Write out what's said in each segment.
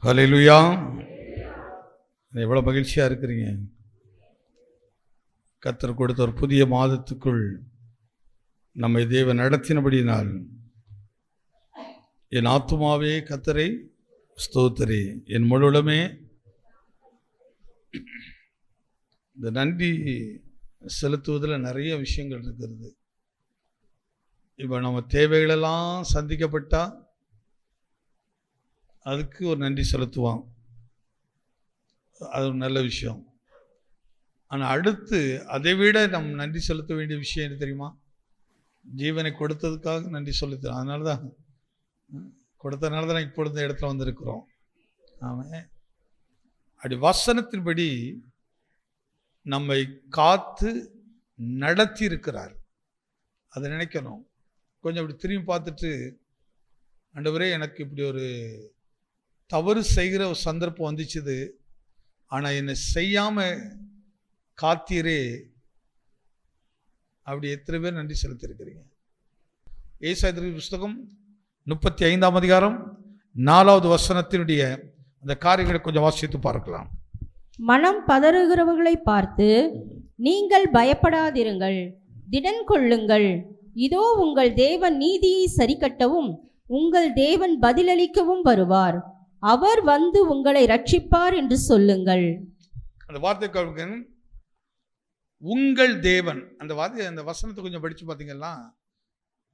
ஹல்லேலூயா. எவ்வளோ மகிழ்ச்சியாக இருக்கிறீங்க. கர்த்தர் கொடுத்த ஒரு புதிய மாதத்துக்குள் நம்மை தேவன் நடத்தினபடியினால் என் ஆத்துமாவே கர்த்தரை ஸ்தோத்திரி, என் முழுவதுமே. இந்த நன்றி செலுத்துவதில் நிறைய விஷயங்கள் இருக்கிறது. இப்போ நம்ம தேவைகளெல்லாம் சந்திக்கப்பட்டால் அதுக்கு ஒரு நன்றி செலுத்துவான், அது ஒரு நல்ல விஷயம். ஆனால் அடுத்து அதை விட நம்ம நன்றி செலுத்த வேண்டிய விஷயம் என்ன தெரியுமா? ஜீவனை கொடுத்ததுக்காக நன்றி செலுத்துறோம். அதனால தான் கொடுத்ததுனால தான் இப்பொழுது இந்த இடத்துல வந்திருக்கிறோம். ஆமாம், அப்படி வசனத்தின்படி நம்மை காத்து நடத்தி இருக்கிறார். அதை நினைக்கணும். கொஞ்சம் அப்படி திரும்பி பார்த்துட்டு, ஆண்டவரே எனக்கு இப்படி ஒரு தவறு செய்கிற ஒரு சந்தர்ப்பம் வந்துச்சுது, ஆனால் என்னை செய்யாமல் காத்தீரே. அப்படி எத்தனை பேர் நன்றி செலுத்தியிருக்கிறீங்க? ஏசாயா புஸ்தகம் 35ஆம் அதிகாரம் 4வது வசனத்தினுடைய அந்த காரியங்களை கொஞ்சம் வாசித்து பார்க்கலாம். மனம் பதறுகிறவர்களை பார்த்து, நீங்கள் பயப்படாதிருங்கள், திடன் கொள்ளுங்கள், இதோ உங்கள் தேவன் நீதியை சரிக்கட்டவும் உங்கள் தேவன் பதிலளிக்கவும் வருவார், அவர் வந்து உங்களை ரட்சிப்பார் என்று சொல்லுங்கள். அந்த வார்த்தை உங்கள் தேவன், அந்த வார்த்தை, அந்த வசனத்தை கொஞ்சம் படிச்சு பார்த்தீங்கன்னா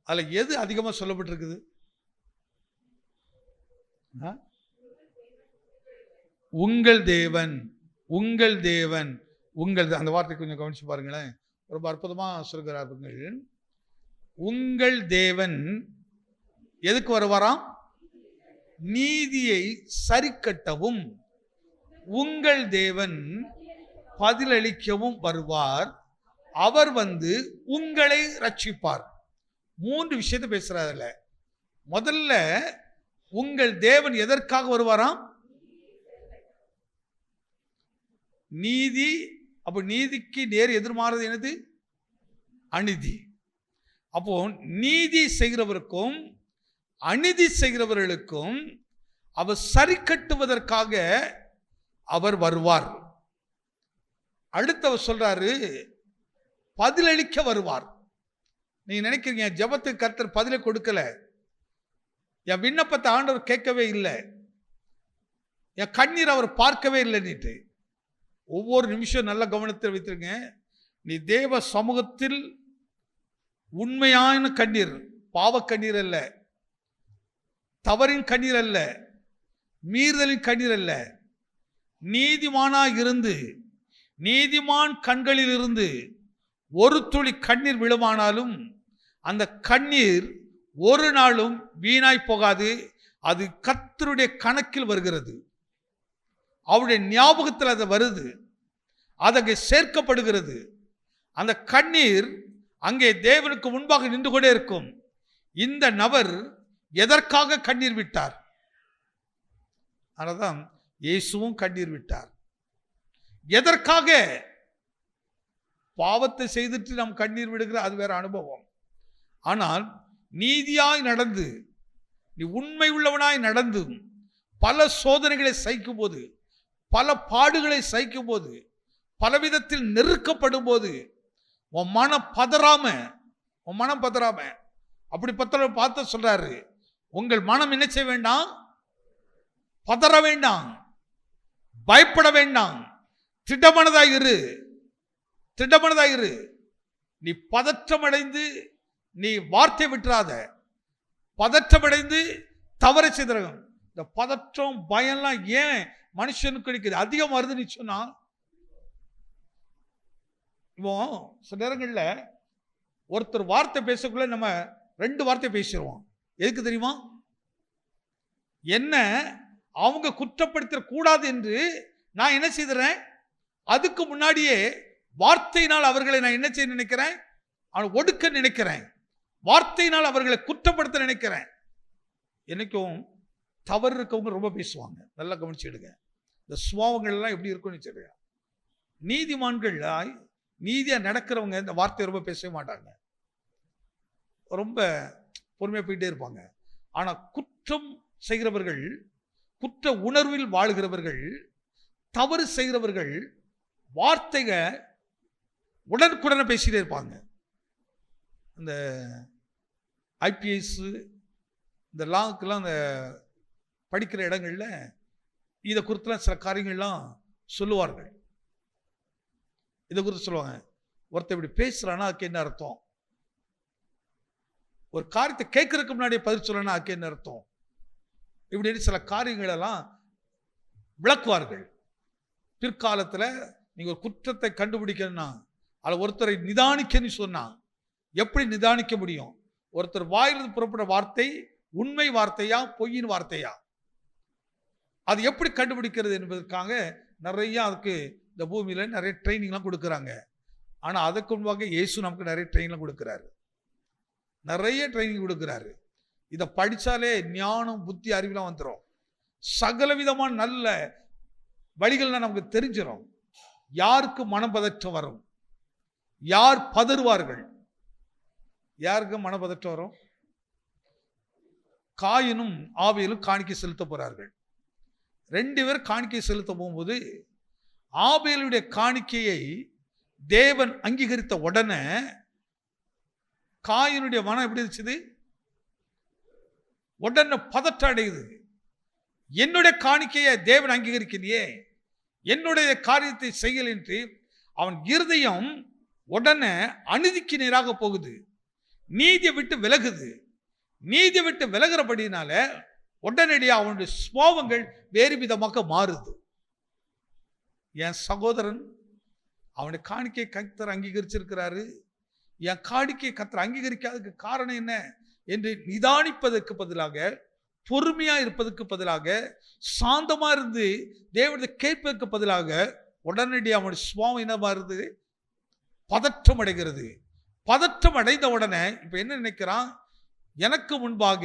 அதில் எது அதிகமாக சொல்லப்பட்டிருக்குது? உங்கள் தேவன், உங்கள் தேவன், உங்கள். அந்த வார்த்தை கொஞ்சம் கவனிச்சு பாருங்களேன், ரொம்ப அற்புதமாக சொல்கிறார்கள். உங்கள் தேவன் எதுக்கு வருவாராம்? நீதியை சரிக்கட்டவும் உங்கள் தேவன் பதிலளிக்கவும் வருவார், அவர் வந்து உங்களை ரட்சிப்பார். 3 விஷயத்தை பேசுறாருல. முதல்ல உங்கள் தேவன் எதற்காக வருவாராம்? நீதி. அப்போ நீதிக்கு நேர் எதிர்மாறது என்னது? அநீதி. அப்போ நீதி செய்கிறவருக்கும் அநீதி செய்கிறவர்களுக்கும் அவர் சரி கட்டுவதற்காக அவர் வருவார். அடுத்தவர் சொல்றாரு, பதிலளிக்க வருவார். நீங்க நினைக்கிறீங்க ஜெபத்துக்கு கர்த்தர் பதிலை கொடுக்கல, என் விண்ணப்பத்தை ஆண்டவர் கேட்கவே இல்லை, என் கண்ணீர் அவர் பார்க்கவே இல்லைன்னுட்டு. ஒவ்வொரு நிமிஷம் நல்ல கவனத்தில் வைத்திருங்க. நீ தேவ சமூகத்தில் உண்மையான கண்ணீர், பாவ கண்ணீர் அல்ல, தவறின் கண்ணீர் அல்ல, மீறுதலின் கண்ணீர் அல்ல, நீதிமானாய் இருந்து நீதிமான் கண்களில் இருந்து ஒரு துளி கண்ணீர் விழுமானாலும் அந்த கண்ணீர் ஒரு நாளும் வீணாய் போகாது. அது கர்த்தருடைய கணக்கில் வருகிறது, அவருடைய ஞாபகத்தில் அது வருது, அது அங்கே சேர்க்கப்படுகிறது. அந்த கண்ணீர் அங்கே தேவனுக்கு முன்பாக நின்று கொண்டே இருக்கும். இந்த நபர் எதற்காக கண்ணீர் விட்டார்? அதனால்தான் இயேசுவும் கண்ணீர் விட்டார். எதற்காக? பாவத்தை செய்துட்டு நாம் கண்ணீர் விடுகிற அது வேற அனுபவம். ஆனால் நீதியாய் நடந்து, நீ உண்மை உள்ளவனாய் நடந்து, பல சோதனைகளை சகிக்கும் போது, பல பாடுகளை சகிக்கும் போது, பலவிதத்தில் நெருக்கப்படும் போது உன் மனம் பதறாம, அப்படி பார்த்து சொல்றாரு, உங்கள் மனம் என்ன செய்ய வேண்டாம்? பதற வேண்டாம், பயப்பட வேண்டாம், திடமனதாயிரு. நீ பதற்றமடைந்து நீ வார்த்தை விட்டுறாத, பதற்றமடைந்து தவற செய்திருக்கும். இந்த பதற்றம் பயம்லாம் ஏன் மனுஷனுக்கு கிடைக்குது? அதிகம் வருது. நீ சொன்னா இப்போ சில நேரங்களில் ஒருத்தர் வார்த்தை பேசக்குள்ள நம்ம 2 வார்த்தை பேசிடுவோம். எதுக்கு தெரியுமா? என்ன அவங்க குற்றப்படுத்த கூடாது என்று நான் என்ன செய்கிறேன்? அதுக்கு முன்னாடியே வார்த்தையினால் அவர்களை நான் என்ன செய்ய நினைக்கிறேன்? ஒடுக்க நினைக்கிறேன், வார்த்தையினால் அவர்களை குற்றப்படுத்த நினைக்கிறேன். என்னைக்கும் தவறு இருக்கவங்க ரொம்ப பேசுவாங்க. நல்லா கவனிச்சுடுங்க. இந்த சுபாவங்கள் எல்லாம் எப்படி இருக்கும்னு சொல்லுங்க. நீதிமான்கள், நீதியா நடக்கிறவங்க இந்த வார்த்தையை ரொம்ப பேசவே மாட்டாங்க, ரொம்ப பொறுமையாக போயிட்டே இருப்பாங்க. ஆனால் குற்றம் செய்கிறவர்கள் குற்ற உணர்வில் வாழ்கிறவர்கள், தவறு செய்கிறவர்கள் வார்த்தைக உடனுக்குடனே பேசிட்டே இருப்பாங்க. இந்த ஐபிஎஸ் இந்த லாக்கெல்லாம் அந்த படிக்கிற இடங்கள்ல இதை குறித்துலாம் சில காரியங்கள்லாம் சொல்லுவார்கள். இதை குறித்து சொல்லுவாங்க. ஒருத்தர் இப்படி பேசுறான்னா அதுக்கு என்ன அர்த்தம், ஒரு காரியத்தை கேட்கறதுக்கு முன்னாடியே பதில் சொல்லணும்னா அதுக்கு என்ன அர்த்தம், இப்படின்னு சில காரியங்களெல்லாம் விளக்குவார்கள். பிற்காலத்தில் நீங்க ஒரு குற்றத்தை கண்டுபிடிக்கணும்னா அதில் ஒருத்தரை நிதானிக்கன்னு சொன்னா எப்படி நிதானிக்க முடியும்? ஒருத்தர் வாயிலிருந்து புறப்பட வார்த்தை உண்மை வார்த்தையா பொய்யின் வார்த்தையா, அது எப்படி கண்டுபிடிக்கிறது என்பதற்காக நிறைய அதுக்கு இந்த பூமியில நிறைய ட்ரைனிங்லாம் கொடுக்குறாங்க. ஆனா அதுக்கு முன்பாக இயேசு நமக்கு நிறைய ட்ரைனிங்லாம் கொடுக்குறாரு, நிறைய ட்ரைனிங் கொடுக்குறாரு. இதை படிச்சாலே ஞானம் புத்தி அறிவுலாம் வந்துடும். சகல விதமான நல்ல வழிகள்லாம் நமக்கு தெரிஞ்சிடும். யாருக்கு மனப்பதற்றம் வரும், யார் பதறுவார்கள், யாருக்கு மனப்பதற்றம் வரும்? காயினும் ஆபேலும் காணிக்கை செலுத்த போறார்கள். 2 பேர் காணிக்கை செலுத்த போகும்போது ஆபேலுடைய காணிக்கையை தேவன் அங்கீகரித்த உடனே காயினுடைய மனம் எப்படி இருந்துச்சு? உடனே பதற்றம் அடையுது. என்னுடைய காணிக்கையை தேவன் அங்கீகரிக்கலையே, என்னுடைய காரியத்தை செய்யல் என்று அவன் இருதயம் உடனே அநீதிக்கு நேராக போகுது, நீதியை விட்டு விலகுது. நீதியை விட்டு விலகிறபடினால உடனடியாக அவனுடைய சுபாவங்கள் வேறு விதமாக மாறுது. என் சகோதரன் அவனுடைய காணிக்கை கர்த்தர் அங்கீகரிச்சிருக்கிறாரு, என் காணிக்கை கர்த்தர் அங்கீகரிக்காததுக்கு காரணம் என்ன என்று நிதானிப்பதற்கு பதிலாக, பொறுமையா இருப்பதற்கு பதிலாக, சாந்தமா இருந்து தேவனை கேட்பதற்கு பதிலாக உடனடியாக அவனுடைய சுபாவம் என்ன மாறுது? பதற்றம் அடைகிறது. பதற்றம் அடைந்த உடனே இப்ப என்ன நினைக்கிறான்? எனக்கு முன்பாக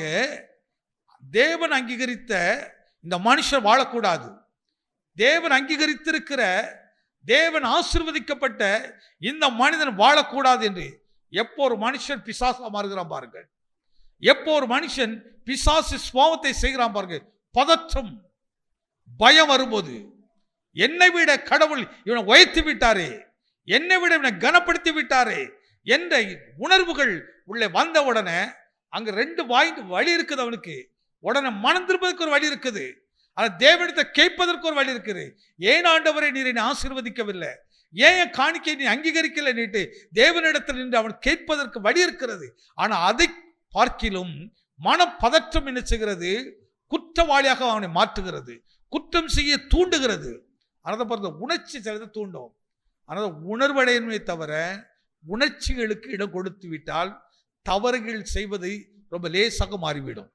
தேவன் அங்கீகரித்த இந்த மனுஷன் வாழக்கூடாது, தேவன் அங்கீகரித்திருக்கிற தேவன் ஆசீர்வதிக்கப்பட்ட இந்த மனிதன் வாழக்கூடாது என்று. எப்போ ஒரு மனுஷன் பிசாசா மாறுகிறான் பாருங்கள், எப்போ ஒரு மனுஷன் பிசாசு சுபாவத்தை செய்கிறான் பாருங்க, பதற்றம் பயம் வரும்போது, என்னை விட கடவுள் இவனை உயர்த்தி விட்டாரே, என்னை விட இவனை கனப்படுத்தி விட்டாரே என்ற உணர்வுகள் உள்ளே வந்த உடனே அங்க 2 வழி இருக்குது அவனுக்கு. உடனே மனம் திருப்பதற்கு ஒரு வழி இருக்குது, ஆனா தேவனிடத்தை கேட்பதற்கு ஒரு வழி இருக்குது. ஏன் ஆண்டவரை நீர் என்னை ஆசீர்வதிக்கவில்லை, ஏன் என் காணிக்கை நீ அங்கீகரிக்கல நீட்டு தேவனிடத்தில் நின்று அவன் கேட்பதற்கு வழி இருக்கிறது. ஆனா அதை பார்க்கிலும் மனப்பதற்றம் என்ன செய்கிறது? குற்றவாளியாக அவனை மாற்றுகிறது, குற்றம் செய்ய தூண்டுகிறது. அதை பார்த்து உணர்ச்சி செலுத்த தூண்டும். ஆனால் உணர்வடையணுமே தவிர உணர்ச்சிகளுக்கு இடம் கொடுத்து விட்டால் தவறுகள் செய்வது ரொம்ப லேசாக மாறிவிடும்,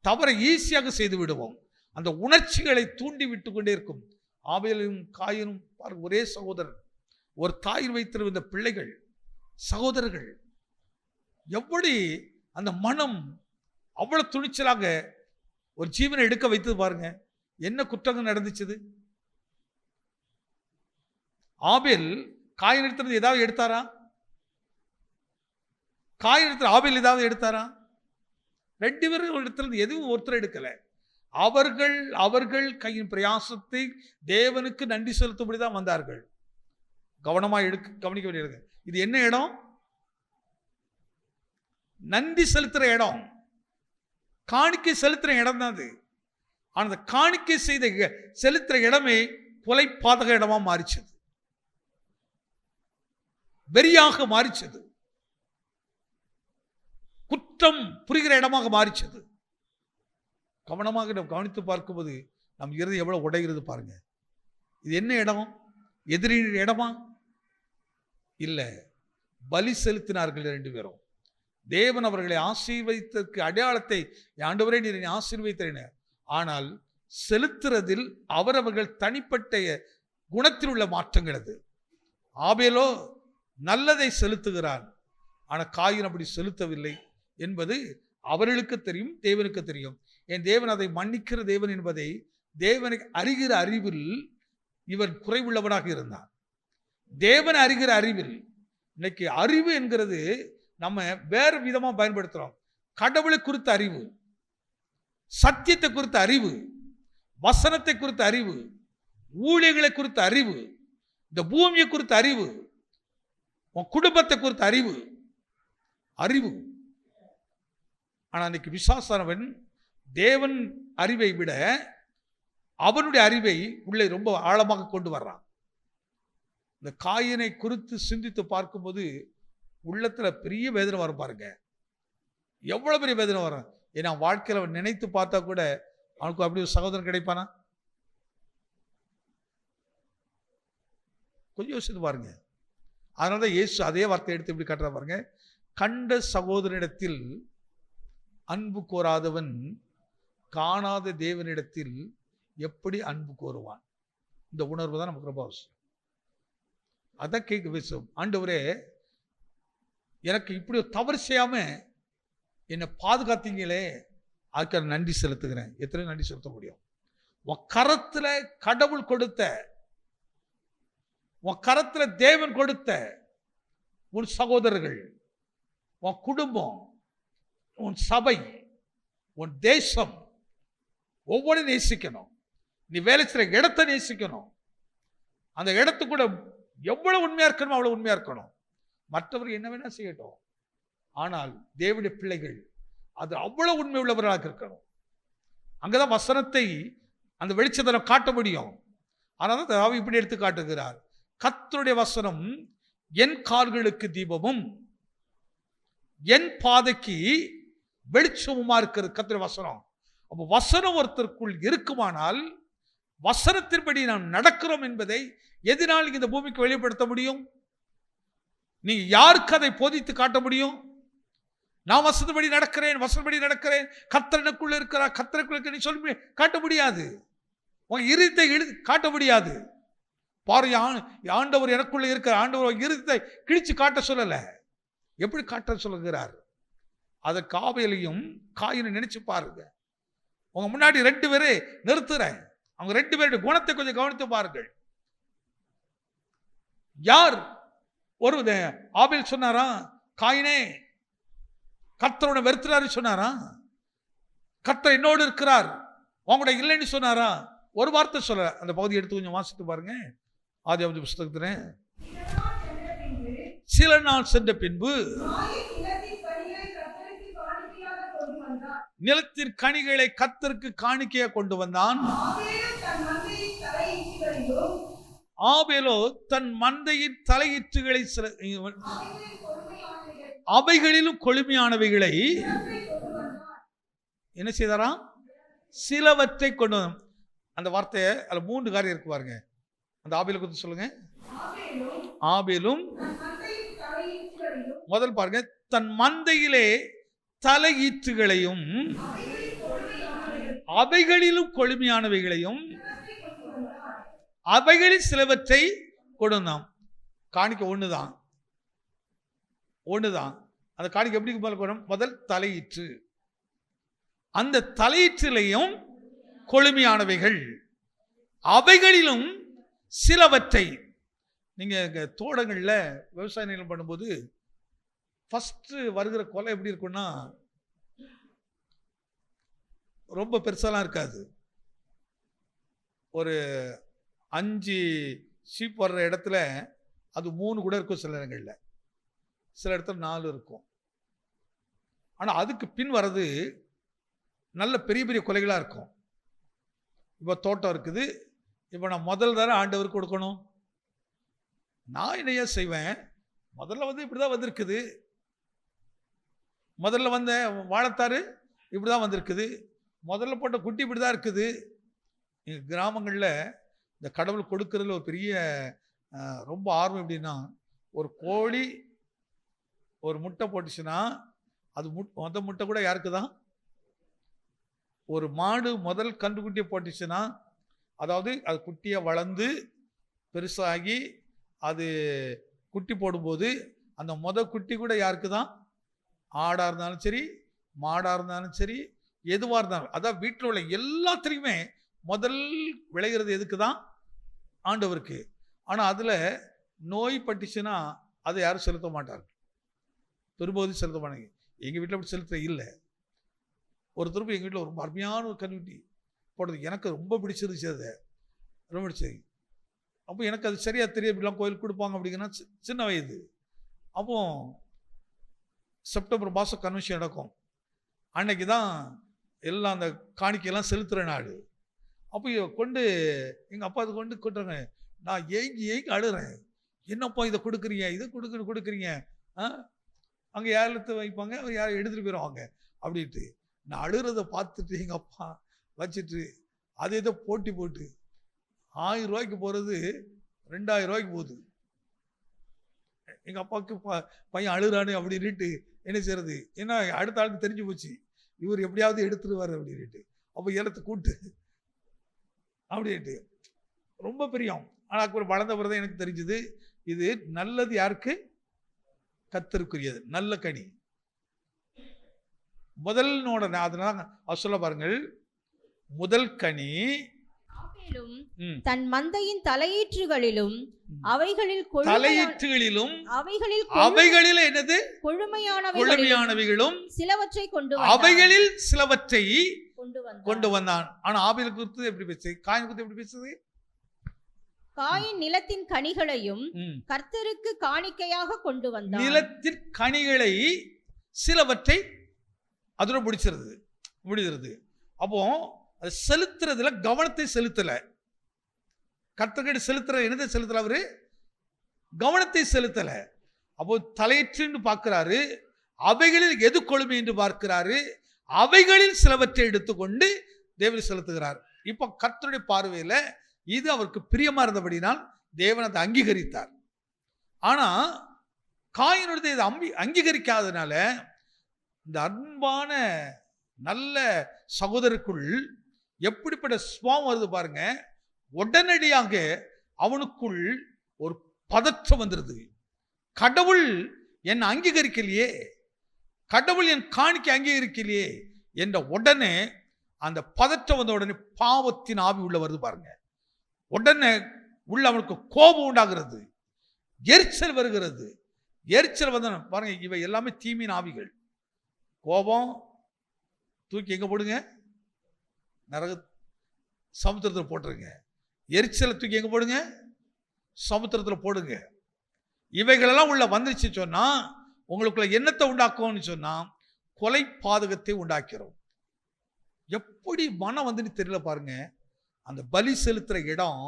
தவறை ஈஸியாக செய்து விடுவோம். அந்த உணர்ச்சிகளை தூண்டி விட்டு கொண்டே இருக்கும். ஆபேலும் காயினும் ஒரே சகோதரர், ஒரு தாயில் வைத்திருந்த பிள்ளைகள், சகோதரர்கள். எப்படி அந்த மனம் அவ்வளவு துணிச்சலாக ஒரு ஜீவனை எடுக்க வைத்தது பாருங்க. என்ன குற்றங்கள் நடந்துச்சு? ஆபேல் காயின் எடுத்தது ஏதாவது எடுத்தாரா? காயின் எடுத்த ஆபேல் ஏதாவது எடுத்தாரா? 2 பேரும் இடத்துல எதுவும் ஒருத்தர் எடுக்கல. அவர்கள் கையின் பிரயாசத்தை தேவனுக்கு நன்றி செலுத்தும்படிதான் வந்தார்கள். கவனமா கவனிக்க வேண்டியது. இது என்ன இடம்? நன்றி செலுத்துற இடம், காணிக்கை செலுத்துற இடம் தான் அது. ஆனா அந்த காணிக்கை செய்த செலுத்துற இடமே கொலை பாதக இடமா மாறிச்சது, வெறியாக மாறிச்சது, குற்றம் புரிகிற இடமாக மாறிச்சது. கவனமாக நம்ம கவனித்து பார்க்கும்போது நம் இருதயம் எவ்வளவு உடைகிறது பாருங்க. இது என்ன இடம்? எதிரின் இடமா? இல்ல, பலி செலுத்தினார்கள் 2 பேரும். தேவன் அவர்களை ஆசீர்வதித்ததற்கு அடையாளத்தை, ஆண்டவரே நீர் ஆசீர்வதித்தேன். ஆனால் செலுத்துறதில் அவரவர்கள் தனிப்பட்ட குணத்தில் உள்ள மாற்றங்கள் அது. ஆபேலோ நல்லதை செலுத்துகிறான், ஆனால் காயின் அப்படி செலுத்தவில்லை என்பது அவர்களுக்கு தெரியும், தேவனுக்கு தெரியும். என் தேவன் அதை மன்னிக்கிற தேவன் என்பதை தேவனை அறிகிற அறிவில் இவன் குறைவுள்ளவனாக இருந்தான். தேவனை அறிகிற அறிவில், இன்னைக்கு அறிவு என்கிறது நம்ம வேறு விதமாக பயன்படுத்துகிறோம். கடவுளை குறித்த அறிவு, சத்தியத்தை குறித்த அறிவு, வசனத்தை குறித்த அறிவு, ஊழியர்களை குறித்த அறிவு, இந்த பூமியை குறித்த அறிவு, உன் குடும்பத்தை குறித்த அறிவு. ஆனா இன்னைக்கு விசுவாசனவன் தேவன் அறிவை விட அவனுடைய அறிவை உள்ளே ரொம்ப ஆழமாக கொண்டு வர்றான். இந்த காயினை குறித்து சிந்தித்து பார்க்கும்போது உள்ளத்துல பெரிய வேதனை வரும் பாருங்க. எவ்வளவு பெரிய வேதனை வரும். ஏன்னா வாழ்க்கையில் அவன் நினைத்து பார்த்தா கூட அவனுக்கு அப்படி ஒரு சகோதரன் கிடைப்பானா? கொஞ்சம் யோசித்து பாருங்க. அதனாலதான் இயேசு அதே வார்த்தை எடுத்து இப்படி காட்டுறா பாருங்க. கண்ட சகோதரனிடத்தில் அன்பு கோராதவன் காணாத தேவனிடத்தில் எப்படி அன்பு கோருவான்? இந்த உணர்வு தான் நமக்கு ரொம்ப அவசியம். அதான் கேட்க பேசும். ஆண்டவரே, எனக்கு இப்படி தவறு செய்யாம என்னை பாதுகாத்தீங்களே, அதுக்கு நன்றி செலுத்துகிறேன். எத்தனை நன்றி செலுத்த முடியும்? உன் கரத்துல கடவுள் கொடுத்த, உன் கரத்துல தேவன் கொடுத்த உன் சகோதரர்கள், உன் குடும்பம், உன் சபை, உன் தேசம் ஒவ்வொரு நேசிக்கணும். நீ வேலை செய்கிற இடத்தை நேசிக்கணும். அந்த இடத்து கூட எவ்வளவு உண்மையா இருக்கணும் அவ்வளவு உண்மையா இருக்கணும். மற்றவர் என்ன வேணா செய்யட்டும், ஆனால் தேவனுடைய பிள்ளைகள் அது அவ்வளவு உண்மை உள்ளவர்களாக இருக்கணும். அங்கதான் வசனத்தை அந்த வெளிச்சத்தை காட்ட முடியும். ஆனால் தாவீது இப்படி எடுத்து காட்டுகிறார். கர்த்தருடைய வசனம் என் கால்களுக்கு தீபமும் என் பாதைக்கு வெளிச்சமுமா இருக்கிறது. கர்த்தருடைய வசனம். அப்போ வசனம் ஒருத்தருக்குள் இருக்குமானால் வசனத்தின்படி நாம் நடக்கிறோம் என்பதை எதனால் இந்த பூமிக்கு வெளிப்படுத்த முடியும்? நீங்க யாருக்கு அதை போதித்து காட்ட முடியும்? நான் வசனப்படி நடக்கிறேன், வசனப்படி நடக்கிறேன், கர்த்தர் எனக்குள்ள இருக்கிறார், கர்த்தருக்குள்ள இருக்க நீ சொல்லி காட்ட முடியாது. உன் இருதயத்தை காட்ட முடியாது. பாரு, ஆண்டவர் எனக்குள்ள இருக்கிற, ஆண்டவர் இருதயத்தை கிழிச்சு காட்ட சொல்லல. எப்படி காட்ட சொல்லுகிறார்? அதை ஆபேலையும் காயினை நினைச்சு பாருங்க. உங்க முன்னாடி 2 பேரை நிறுத்துறேன். அவங்க 2 பேருடைய குணத்தை கொஞ்சம் கவனித்து பாருங்கள். யார்? ஒரு ஆபேல் சொன்னாரா, காயினே கர்த்தரோட வெறுத்துறாரு சொன்னாரா? கர்த்தர் என்னோடு இருக்கிறார் உங்களோட இல்லைன்னு சொன்னாரா? ஒரு வார்த்தை சொல்ல. அந்த பகுதி எடுத்து கொஞ்சம் வாசித்து பாருங்க. ஆதியாகம புஸ்தகத்துல சில நாள் சென்ற பின்பு நிலத்தின் கனிகளை கர்த்தருக்கு காணிக்கையா கொண்டு வந்தான். ஆபேலோ தன் மந்தையின் தலையீற்றுகளை அவைகளிலும் கொழுமையானவைகளை என்ன செய்தாராம்? சிலவற்றை கொண்டு வந்தான். அந்த வார்த்தையை அதுல 3 காரியம் இருக்கு பாருங்க. அந்த ஆபேலை குறித்து சொல்லுங்க. ஆபேலும் முதல் பாருங்க, தன் மந்தையிலே தலையீற்றுகளையும் அவைகளிலும் கொழுமையானவைகளையும் அவைகளில் சிலவற்றை கொண்டு வந்தான். காணிக்கை ஒண்ணுதான். அந்த காணிக்கை எப்படி போகணும்? முதல் தலையீற்று. அந்த தலையீற்றிலையும் கொழுமையானவைகள், அவைகளிலும் சிலவற்றை. நீங்க தோட்டங்கள்ல விவசாய நிலம் பண்ணும்போது ஃபர்ஸ்ட் வருகிற கொலை எப்படி இருக்குன்னா, ரொம்ப பெருசாலாம் இருக்காது. ஒரு 5 ஷீப் வர்ற இடத்துல அது 3 கூட இருக்கும். சில இடங்கள்ல, சில இடத்துல 4 இருக்கும். ஆனா அதுக்கு பின் வர்றது நல்ல பெரிய பெரிய கொலைகளா இருக்கும். இப்போ தோட்டம் இருக்குது. இப்போ நான் முதல் தர ஆண்டவருக்கு கொடுக்கணும். நான் என்னையா செய்வேன்? முதல்ல இப்படிதான் வந்திருக்குது. முதல்ல வந்த வாழைத்தாரு இப்படிதான் வந்திருக்குது. முதல்ல போட்ட குட்டி இப்படிதான் இருக்குது. எங்கள் கிராமங்களில் இந்த கடவுள் கொடுக்கறதுல ஒரு பெரிய ரொம்ப ஆர்வம். எப்படின்னா, ஒரு கோழி ஒரு முட்டை போட்டுச்சுன்னா அது மொத்த முட்டை கூட யாருக்கு தான்? ஒரு மாடு முதல் கன்றுக்குட்டியை போட்டுச்சுன்னா, அதாவது அது குட்டியை வளர்ந்து பெருசாகி அது குட்டி போடும்போது அந்த குட்டி கூட யாருக்கு தான்? ஆடாக இருந்தாலும் சரி, மாடாக இருந்தாலும் சரி, எதுவாக இருந்தாலும், அதான் வீட்டில் உள்ள எல்லாத்துலேயுமே முதல் விளைகிறது எதுக்கு தான்? ஆண்டவருக்கு. ஆனால் அதில் நோய் பட்டுச்சுன்னா அதை யாரும் செலுத்த மாட்டார்கள். பெரும்போது செலுத்த மாட்டாங்க. எங்கள் வீட்டில் அப்படி செலுத்த இல்லை. ஒரு திருப்பி எங்கள் வீட்டில் ஒரு அருமையான ஒரு கன்றுக்குட்டி போடுறது எனக்கு ரொம்ப பிடிச்சிருச்சு. அது ரொம்ப பிடிச்சது. அப்போ எனக்கு அது சரியாக தெரியும். இப்படிலாம் கோயிலுக்கு கொடுப்பாங்க அப்படிங்கன்னா சின்ன வயது. அப்போ செப்டம்பர் மாதம் கன்வென்ஷன் நடக்கும். அன்னைக்கு தான் எல்லாம் அந்த காணிக்கையெல்லாம் செலுத்துகிற நாள். அப்போ கொண்டு எங்கள் அப்பா அது கொண்டுறாங்க. நான் ஏங்கி அழுகிறேன். என்னப்பா இதை கொடுக்குறீங்க, இதை கொடுக்குறீங்க, அங்கே ஏலத்தை வைப்பாங்க, யாரும் எடுத்துகிட்டு போயிடுவாங்க அப்படின்ட்டு. நான் அழுகிறத பார்த்துட்டு எங்கள் அப்பா வச்சுட்டு அதை இதை போட்டு 1000 ரூபாய்க்கு போகிறது 2000 ரூபாய்க்கு போகுது. எங்கள் அப்பாவுக்கு பையன் அழுகிறானு அப்படின்ட்டு என்ன செய்யறது, ஏன்னா அடுத்த ஆளுக்கு தெரிஞ்சு போச்சு இவர் எப்படியாவது எடுத்துருவார் அப்படின்ட்டு. அப்போ ஏலத்தை கூட்டு அப்படின்ட்டு ரொம்ப பிரியம். ஆனால் அப்புறம் வளர்ந்த பிறகு தான் எனக்கு தெரிஞ்சது இது நல்லது யாருக்கு, கர்த்தருக்குரியது, நல்ல கனி. முதல்னோட அதனால சொல்ல பாருங்கள், முதல் கனி தன் மந்தையின் தலையீற்றுகளிலும் அவைகளில் என்னது கொழுமையானவைகளும் சிலவற்றை அவைகளில் சிலவற்றை கொண்டு வந்தான். ஆனா ஆபேல் குறித்து எப்படி பேசுது, காயின் குறித்து எப்படி பேசுது? காயின் நிலத்தின் கனிகளையும் கர்த்தருக்கு காணிக்கையாக கொண்டு வந்தான். நிலத்தின் கனிகளை சிலவற்றை அதோட முடிச்சிருது. அப்போ அது செலுத்துறதுல கவனத்தை செலுத்தல. கர்த்தர்கிட்ட செலுத்துற என்னதை செலுத்தல, அவரு கவனத்தை செலுத்தல. அப்போ தலையீற்று பார்க்கிறாரு, அவைகளில் எது கொழுமை என்று பார்க்கிறாரு, அவைகளில் சிலவற்றை எடுத்துக்கொண்டு தேவன் செலுத்துகிறார். இப்போ கர்த்தருடைய பார்வையில இது அவருக்கு பிரியமா இருந்தபடினால் தேவன் அதை அங்கீகரித்தார். ஆனா காயினுடைய இதை அங்கீகரிக்காதனால இந்த அன்பான நல்ல சகோதரருக்குள் எப்படிப்பட்ட சுவாபம் வருது பாருங்க. உடனடியாக அவனுக்குள் ஒரு பதற்றம் வந்துருது. கடவுள் என்னை அங்கீகரிக்கலையே, கடவுள் என் காணிக்கை அங்கீகரிக்கலையே என்ற உடனே அந்த பதற்றம் வந்த உடனே பாவத்தின் ஆவி உள்ள வருது பாருங்க. உடனே உள்ள அவனுக்கு கோபம் உண்டாகிறது, எரிச்சல் வருகிறது. எரிச்சல் வந்த பாருங்க, இவை எல்லாமே தீமின் ஆவிகள். கோபம் தூக்கி எங்க போடுங்க, நரக சமுத்திரத்தில் போட்டுருங்க. எரிச்சலை தூக்கி எங்க போடுங்க, சமுத்திரத்தில் போடுங்க. இவைகளெல்லாம் உள்ள வந்துருச்சு சொன்னா உங்களுக்குள்ள என்னத்தை உண்டாக்கும்னு சொன்னா கொலை பாதகத்தை உண்டாக்கிறோம். எப்படி மனம் வந்துன்னு தெரியல பாருங்க. அந்த பலி செலுத்துற இடம்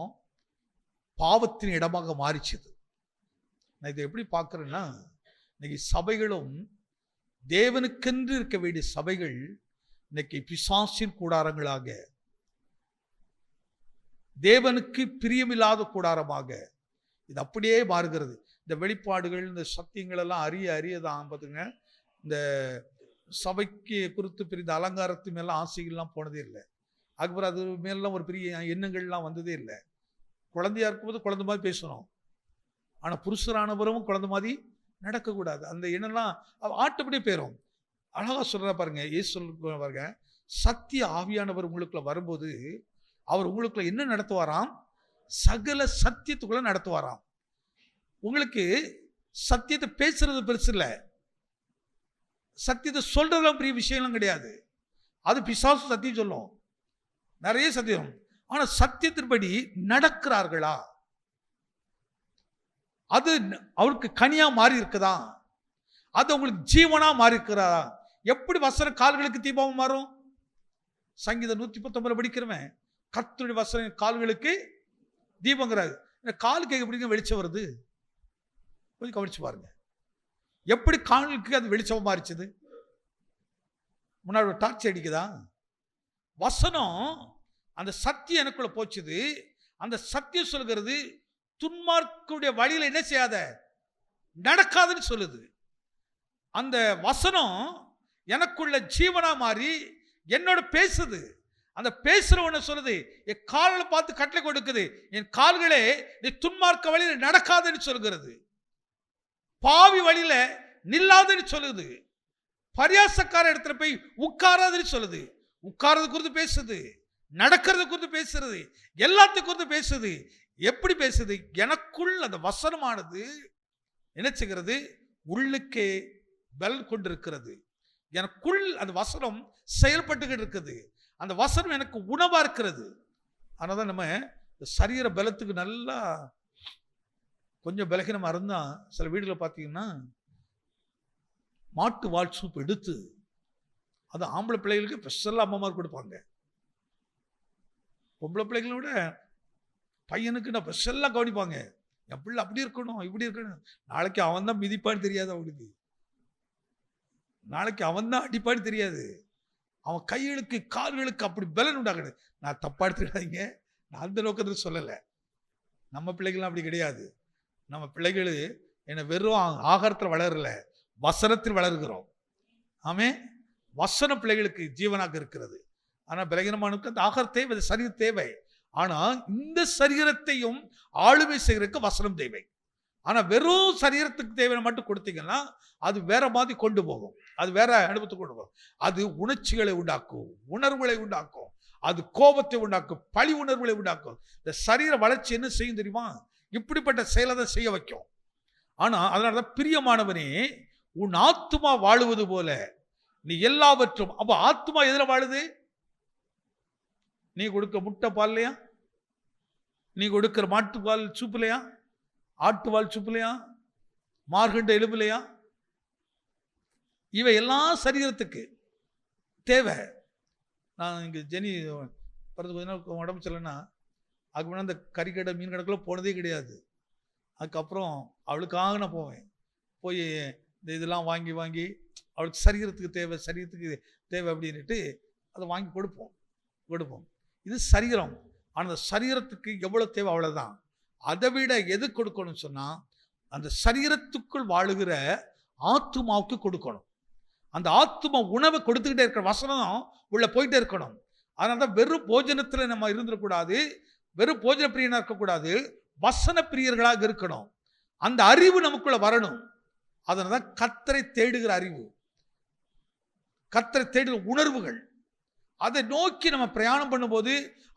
பாவத்தின் இடமாக மாறிச்சது. நான் இதை எப்படி பார்க்கிறேன்னா, இன்னைக்கு சபைகளும் தேவனுக்கென்று இருக்க வேண்டிய சபைகள் இன்னைக்கு பிசாசின் கூடாரங்களாக, தேவனுக்கு பிரியமில்லாத கூடாரமாக இது அப்படியே மாறுகிறது. இந்த வெளிப்பாடுகள், இந்த சத்தியங்கள் எல்லாம் அறியதான் பார்த்துங்க. இந்த சபைக்கு குறித்து பெரிய அலங்காரத்து மேலாம் ஆசைகள்லாம் போனதே இல்லை. அதுக்கப்புறம் அது மேலாம் ஒரு பெரிய எண்ணங்கள்லாம் வந்ததே இல்லை. குழந்தையா இருக்கும்போது குழந்தை மாதிரி பேசணும், ஆனால் புருஷரானவரும் குழந்தை மாதிரி நடக்கக்கூடாது. அந்த எண்ணெல்லாம் ஆட்டப்படியே போயிடும். அழகா சொல்ற பாருங்க, ஏசு சொல்ல பாருங்க, சத்திய ஆவியானவர் உங்களுக்குள்ள வரும்போது அவர் உங்களுக்குள்ள என்ன நடத்துவாராம், சகல சத்தியத்துக்குள்ள நடத்துவாராம். உங்களுக்கு சத்தியத்தை பேசுறது பெருசு இல்லை, சத்தியத்தை சொல்றதுலாம் பெரிய விஷயம்லாம் கிடையாது. அது பிசாசு சத்தியம் சொல்லும், நிறைய சத்தியம். ஆனா சத்தியத்தின்படி நடக்கிறார்களா, அது அவருக்கு கனியா மாறி இருக்குதா, அது உங்களுக்கு ஜீவனா மாறி இருக்கிறதா? எப்படி வசனம் கால்களுக்கு தீபமா மாறும்? சங்கீதம் 119 படிக்கிறவன் கர்த்தருடைய வசனம் கால்களுக்கு தீபங்கிறாரு. காலுக்கு எப்படி வெளிச்சம் வருது, கொஞ்சம் கவனிச்சு பாருங்க. எப்படி கால்களுக்கு அது வெளிச்சம் மாறிச்சது? முன்னாடி ஒரு டார்ச் அடிக்குதா? வசனம் அந்த சத்தியம் எனக்குள்ள போச்சுது. அந்த சத்தியம் சொல்கிறது துன்மார்க்குடைய வழியில என்ன செய்யாத, நடக்காதுன்னு சொல்லுது. அந்த வசனம் எனக்குள்ள ஜீவனா மாறி என்னோட பேசுது. அந்த பேசுறவன சொல்லுது, என் கால்களை பார்த்து கட்டளை கொடுக்குது, என் கால்களே நீ துன்மார்க்க வழியில நடக்காதுன்னு சொல்கிறது, பாவி வழியில நில்லாதுன்னு சொல்லுது, பரியாசக்கார இடத்துல போய் உட்காராதுன்னு சொல்லுது. உட்கார்றது குறித்து பேசுது, நடக்கிறது குறித்து பேசுறது, எல்லாத்துக்கும் குறித்து பேசுது. எப்படி பேசுது? எனக்குள் அந்த வசனமானது என்ன செய்கிறது, உள்ளுக்கே பல் கொண்டிருக்கிறது. எனக்குள் அந்த வசனம் செயல்பட்டுக்கிட்டு இருக்குது. அந்த வசனம் எனக்கு உணவா இருக்கிறது. அதனால தான் நம்ம சரீர பலத்துக்கு நல்லா கொஞ்சம் பலகீனமா இருந்தா சில வீடுகளை பார்த்தீங்கன்னா மாட்டு வால் சூப் எடுத்து அது ஆம்பளை பிள்ளைகளுக்கு ஸ்பெஷலாக அம்மாமார் கொடுப்பாங்க. பொம்பளை பிள்ளைகளை விட பையனுக்கு நான் ஸ்பெஷலாக கவனிப்பாங்க. என் பிள்ளை அப்படி இருக்கணும் இப்படி இருக்கணும். நாளைக்கு அவன் தான் மிதிப்பான்னு தெரியாது அவனுக்கு, நாளைக்கு அவன் தான் அடிப்பான்னு தெரியாது. அவன் கைகளுக்கு கால்களுக்கு அப்படி பலன் உண்டாகணும். நான் தப்பா எடுத்துக்காதீங்க, நான் அந்த நோக்கத்தில் சொல்லலை. நம்ம பிள்ளைகள்லாம் அப்படி கிடையாது. நம்ம பிள்ளைகள் என்ன வெறும் ஆகாரத்தில் வளரல, வசனத்தில் வளர்கிறோம். ஆமே, வசன பிள்ளைகளுக்கு ஜீவனாக இருக்கிறது. ஆனால் பலகீனமானுக்கு அந்த ஆகாரம் தேவை, சரீரம் தேவை. ஆனால் இந்த சரீரத்தையும் ஆளுமை செய்கிறதுக்கு வசனம் தேவை. ஆனால் வெறும் சரீரத்துக்கு தேவையான மட்டும் கொடுத்தீங்கன்னா அது வேற மாதிரி கொண்டு போகும், அது வேற அனுபவத்தை கொண்டு போகும். அது உணர்ச்சிகளை உண்டாக்கும், உணர்வுகளை உண்டாக்கும், அது கோபத்தை உண்டாக்கும், பழி உணர்வுகளை உண்டாக்கும். இந்த சரீர வளர்ச்சி என்ன செய்யும் தெரியுமா? இப்படிப்பட்ட செயலை தான் செய்ய வைக்கும். ஆனால் அதனாலதான் பிரியமானவனே, உன் ஆத்துமா வாழுவது போல நீ எல்லாவற்றும். அப்ப ஆத்துமா எதுல வாழுது? நீ கொடுக்க முட்டை பால்லையா, நீ கொடுக்கிற மாட்டுப்பால் சூப்புலையா, ஆட்டுவால் சூப்புலையா, மார்கண்ட எலும்புலையா? இவை எல்லாம் சரீரத்துக்கு தேவை. நான் இங்கே ஜெனி பிறகு கொஞ்ச நாள் உடம்பு சரியில்லைன்னா அதுக்கு முன்னாடி அந்த கறிக்கடை மீன் கடைக்குள்ள போனதே கிடையாது. அதுக்கப்புறம் அவளுக்காக நான் போவேன். போய் இந்த இதெல்லாம் வாங்கி வாங்கி அவளுக்கு சரீரத்துக்கு தேவை அப்படின்ட்டு அதை வாங்கி கொடுப்போம். இது சரீரம். ஆனால் அந்த சரீரத்துக்கு எவ்வளோ தேவை அவ்வளோதான். அதை விட எது கொடுக்கணும்னு சொன்னால் அந்த சரீரத்துக்குள் வாழுகிற ஆத்துமாவுக்கு கொடுக்கணும். அந்த ஆத்துமா உணவை கொடுத்துக்கிட்டே இருக்கிற வசனம் உள்ள போயிட்டே இருக்கணும். அதனால தான் வெறும் போஜனத்தில் நம்ம இருந்துடக்கூடாது, வெறும் போஜன பிரியனாக இருக்கக்கூடாது, வசன பிரியர்களாக இருக்கணும். அந்த அறிவு நமக்குள்ள வரணும். அதனால தான் கர்த்தரை தேடுகிற அறிவு, கர்த்தரை தேடுகிற உணர்வுகள், அதை நோக்கி நம்ம பிரயாணம் பண்ணும்போது,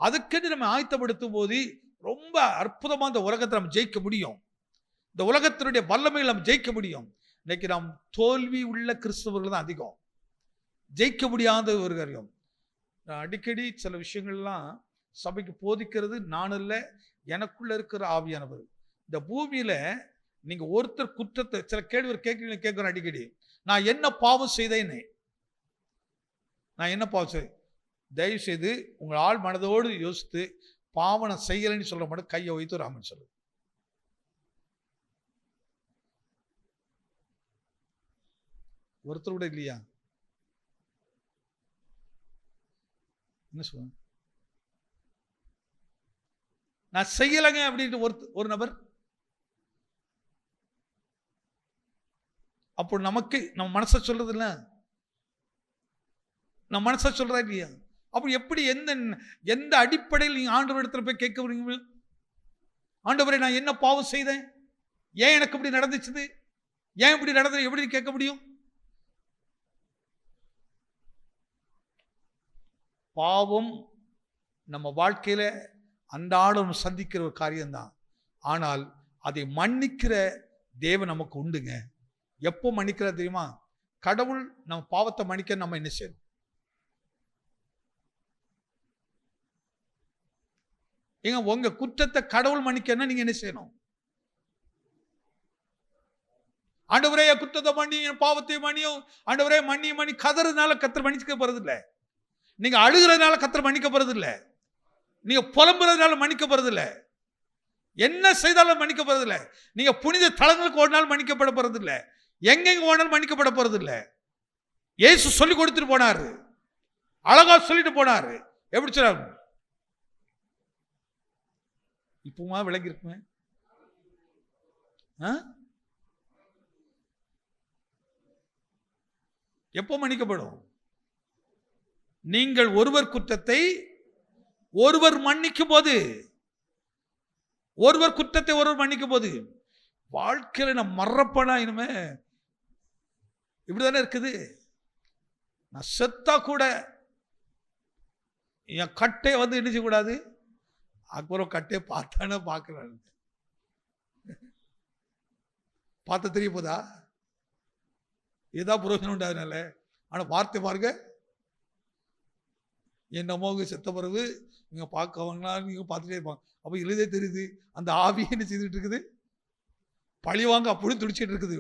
அதுக்கென்று நம்ம ஆயத்தப்படுத்தும் போது ரொம்ப அற்புதமாக இந்த உலகத்தை நம்ம ஜெயிக்க முடியும். இந்த உலகத்தினுடைய வல்லமைகளை நம்ம ஜெயிக்க முடியும். இன்னைக்கு நாம் தோல்வி உள்ள கிறிஸ்தவர்கள் தான் அதிகம், ஜெயிக்க முடியாத ஒரு காரியம். நான் அடிக்கடி சில விஷயங்கள்லாம் சபைக்கு போதிக்கிறது நான் இல்லை, எனக்குள்ள இருக்கிற ஆவியானவர். இந்த பூமியில நீங்க ஒருத்தர் குற்றத்தை சில கேள்வி கேட்கிறேன் அடிக்கடி, நான் என்ன பாவம் செய்தேன்னு. நான் என்ன பாவம் செய்தேன்? தயவு செய்து உங்கள் ஆள் மனதோடு யோசித்து பாவனை செய்யலைன்னு சொல்ல மாட்டேன், கையை வைத்து ராமன் சொல்லு. ஒருத்தர் கூட இல்லையா? என்ன சொல்ல, நான் செய்யலைங்க அப்படின்ட்டு ஒரு நபர். அப்போ நமக்கு நம்ம மனசை சொல்றது இல்லை, நம்ம மனசை சொல்றா இல்லையா? அப்போ எப்படி எந்த அடிப்படையில் நீங்க ஆண்டவர் இடத்துல போய் கேட்க வரீங்க? ஆண்டவரே நான் என்ன பாவம் செய்தேன், ஏன் எனக்கு இப்படி நடந்துச்சு, ஏன் இப்படி நடந்தது, எப்படி கேட்க முடியும்? பாவம் நம்ம வாழ்க்கையில அன்றாடம் சந்திக்கிற ஒரு காரியம்தான். ஆனால் அதை மன்னிக்கிற தேவன் நமக்கு உண்டுங்க. எப்போ மன்னிக்கிற தெரியுமா? கடவுள் நம்ம பாவத்தை மன்னிக்க நம்ம என்ன செய்யணும்? ஏங்க உங்க குற்றத்தை கடவுள் மன்னிக்கன்னா நீங்க என்ன செய்யணும்? ஆண்டவரே குற்றத்தை மன்னி, பாவத்தை மன்னியும், ஆண்டவரே மன்னி கதறதுனால கர்த்தர் மன்னிக்க போறது இல்லை. நீங்க அழுகிறதுனால கர்த்தர் மன்னிக்க போறது இல்லை. நீங்க புலம்புறதுனால மன்னிக்க போறது இல்லை. என்ன செய்தாலும் மன்னிக்க போறது இல்லை. நீங்க புனித தலங்களுக்கு ஓடினாலும் மன்னிக்கப்பட போறது இல்லை. எங்கெங்க ஓடினாலும் மன்னிக்கப்பட போறது இல்லை. இயேசு சொல்லி கொடுத்துட்டு போனாரு, அழகா சொல்லிட்டு போனாரு. எப்படி சொன்னாரு? இப்பமா விளங்கி இருக்குமே. எப்போ மன்னிக்கப்படும்? நீங்கள் ஒருவர் குற்றத்தை ஒருவர் மன்னிக்கும் போது, ஒருவர் குற்றத்தை ஒருவர் மன்னிக்கும் போது. வாழ்க்கையில நான் மறப்பனா இனிமே இப்படிதானே இருக்குது. நான் செத்தா கூட என் கட்டை வந்து என்ன செய்யக்கூடாது, அப்புறம் கட்டை பார்த்தானே பார்க்கல, பார்த்த தெரிய போதா, ஏதா புரோஜனம் உண்டு அதனால. ஆனா வார்த்தை பாருங்க, என்னமோ செத்த பிறகு நீங்கள் பார்க்கவங்களா நீங்கள் பார்த்துட்டே இருப்பாங்க. அப்போ எழுதே தெரியுது அந்த ஆவியை என்ன செய்துட்டு இருக்குது, பழிவாங்க அப்படியும் துடிச்சிட்டு இருக்குது,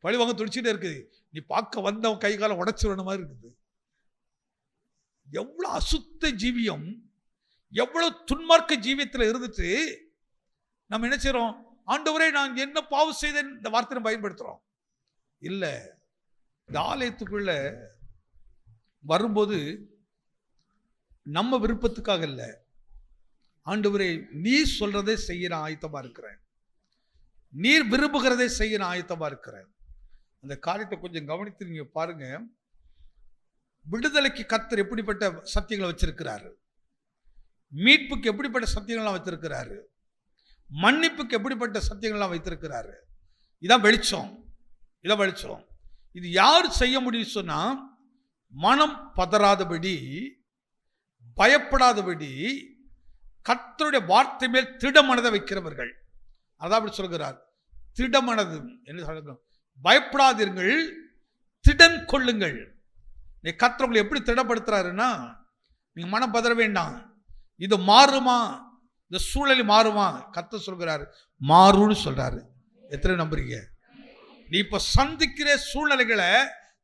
பழிவாங்க துடிச்சிட்டே இருக்குது. நீ பார்க்க வந்தவன் கை காலம் உடைச்சிடணும் மாதிரி இருக்குது. எவ்வளோ அசுத்த ஜீவியம், எவ்வளோ துன்மார்க்க ஜீவியத்தில் இருந்துட்டு நம்ம என்ன செய்கிறோம், ஆண்டவரே நான் என்ன பாவம் செய்தேன் இந்த வார்த்தையை பயன்படுத்துகிறோம். இல்லை, இந்த ஆலயத்துக்குள்ள வரும்போது நம்ம விருப்பத்துக்காக இல்லை, ஆண்டவரே நீர் சொல்றதை செய்ய நான் ஆயத்தமா இருக்கிறேன், நீர் விரும்புகிறதை செய்ய நான் ஆயத்தமா இருக்கிறேன். அந்த காரியத்தை கொஞ்சம் கவனித்து நீங்க பாருங்க. விடுதலைக்கு கர்த்தர் எப்படிப்பட்ட சத்தியங்களை வச்சிருக்கிறாரு, மீட்புக்கு எப்படிப்பட்ட சத்தியங்கள்லாம் வைத்திருக்கிறாரு, மன்னிப்புக்கு எப்படிப்பட்ட சத்தியங்கள்லாம் வைத்திருக்கிறாரு. இதான் வெளிச்சம், இதான் வெளிச்சம். இது யார் செய்ய முடியும் சொன்னா, மனம் பதறாதபடி, பயப்படாதபடி, கர்த்தருடைய வார்த்தை மேல் திடமனதை வைக்கிறவர்கள். அதான் அப்படி சொல்கிறார், திடமனது என்று சொல்லுங்க. பயப்படாதீர்கள், திடன் கொள்ளுங்கள். நீ கர்த்தர் உங்களை எப்படி திடப்படுத்துறாருன்னா, நீங்க மனம் பதற வேண்டாம். இது மாறுமா, இந்த சூழலை மாறுமா, கர்த்தர் சொல்கிறாரு மாறுன்னு சொல்றாரு. எத்தனை நம்புறீங்க? நீ இப்ப சந்திக்கிற சூழ்நிலைகளை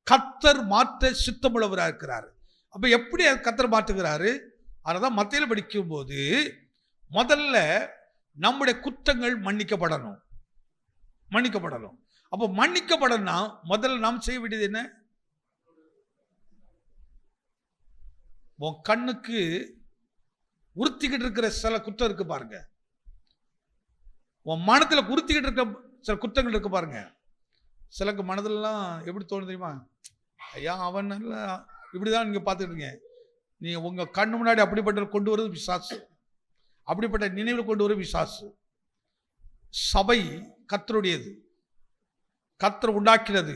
கர்த்தர் மாற்ற சித்தமுள்ளவராக இருக்கிறார். அப்ப எப்படி கர்த்தர் மாற்றுகிறாரு? அதனால்தான் மத்தேயுல படிக்கும் போது முதல்ல நம்முடைய குற்றங்கள் மன்னிக்கப்படணும், மன்னிக்கப்படணும். அப்போ மன்னிக்கப்படணும்னா முதல்ல நாம் செய்ய வேண்டியது என்ன? உன் கண்ணுக்கு உறுத்திக்கிட்டு இருக்கிற சில குற்றம் இருக்கு பாருங்க, உன் மனத்தில் உறுத்திக்கிட்டு இருக்க சில குற்றங்கள் இருக்கு பாருங்க. சிலக்கு மனதிலலாம் எப்படி தோணும் தெரியுமா, ஐயா அவன் நல்லா இப்படிதான் நீங்க பார்த்துட்டு இருக்கீங்க. நீங்க உங்க கண்ணு முன்னாடி அப்படிப்பட்ட கொண்டு வருவது பிசாசு, அப்படிப்பட்ட நினைவில் கொண்டு வருவது பிசாசு. சபை கர்த்தருடையது, கர்த்தர் உண்டாக்கினது.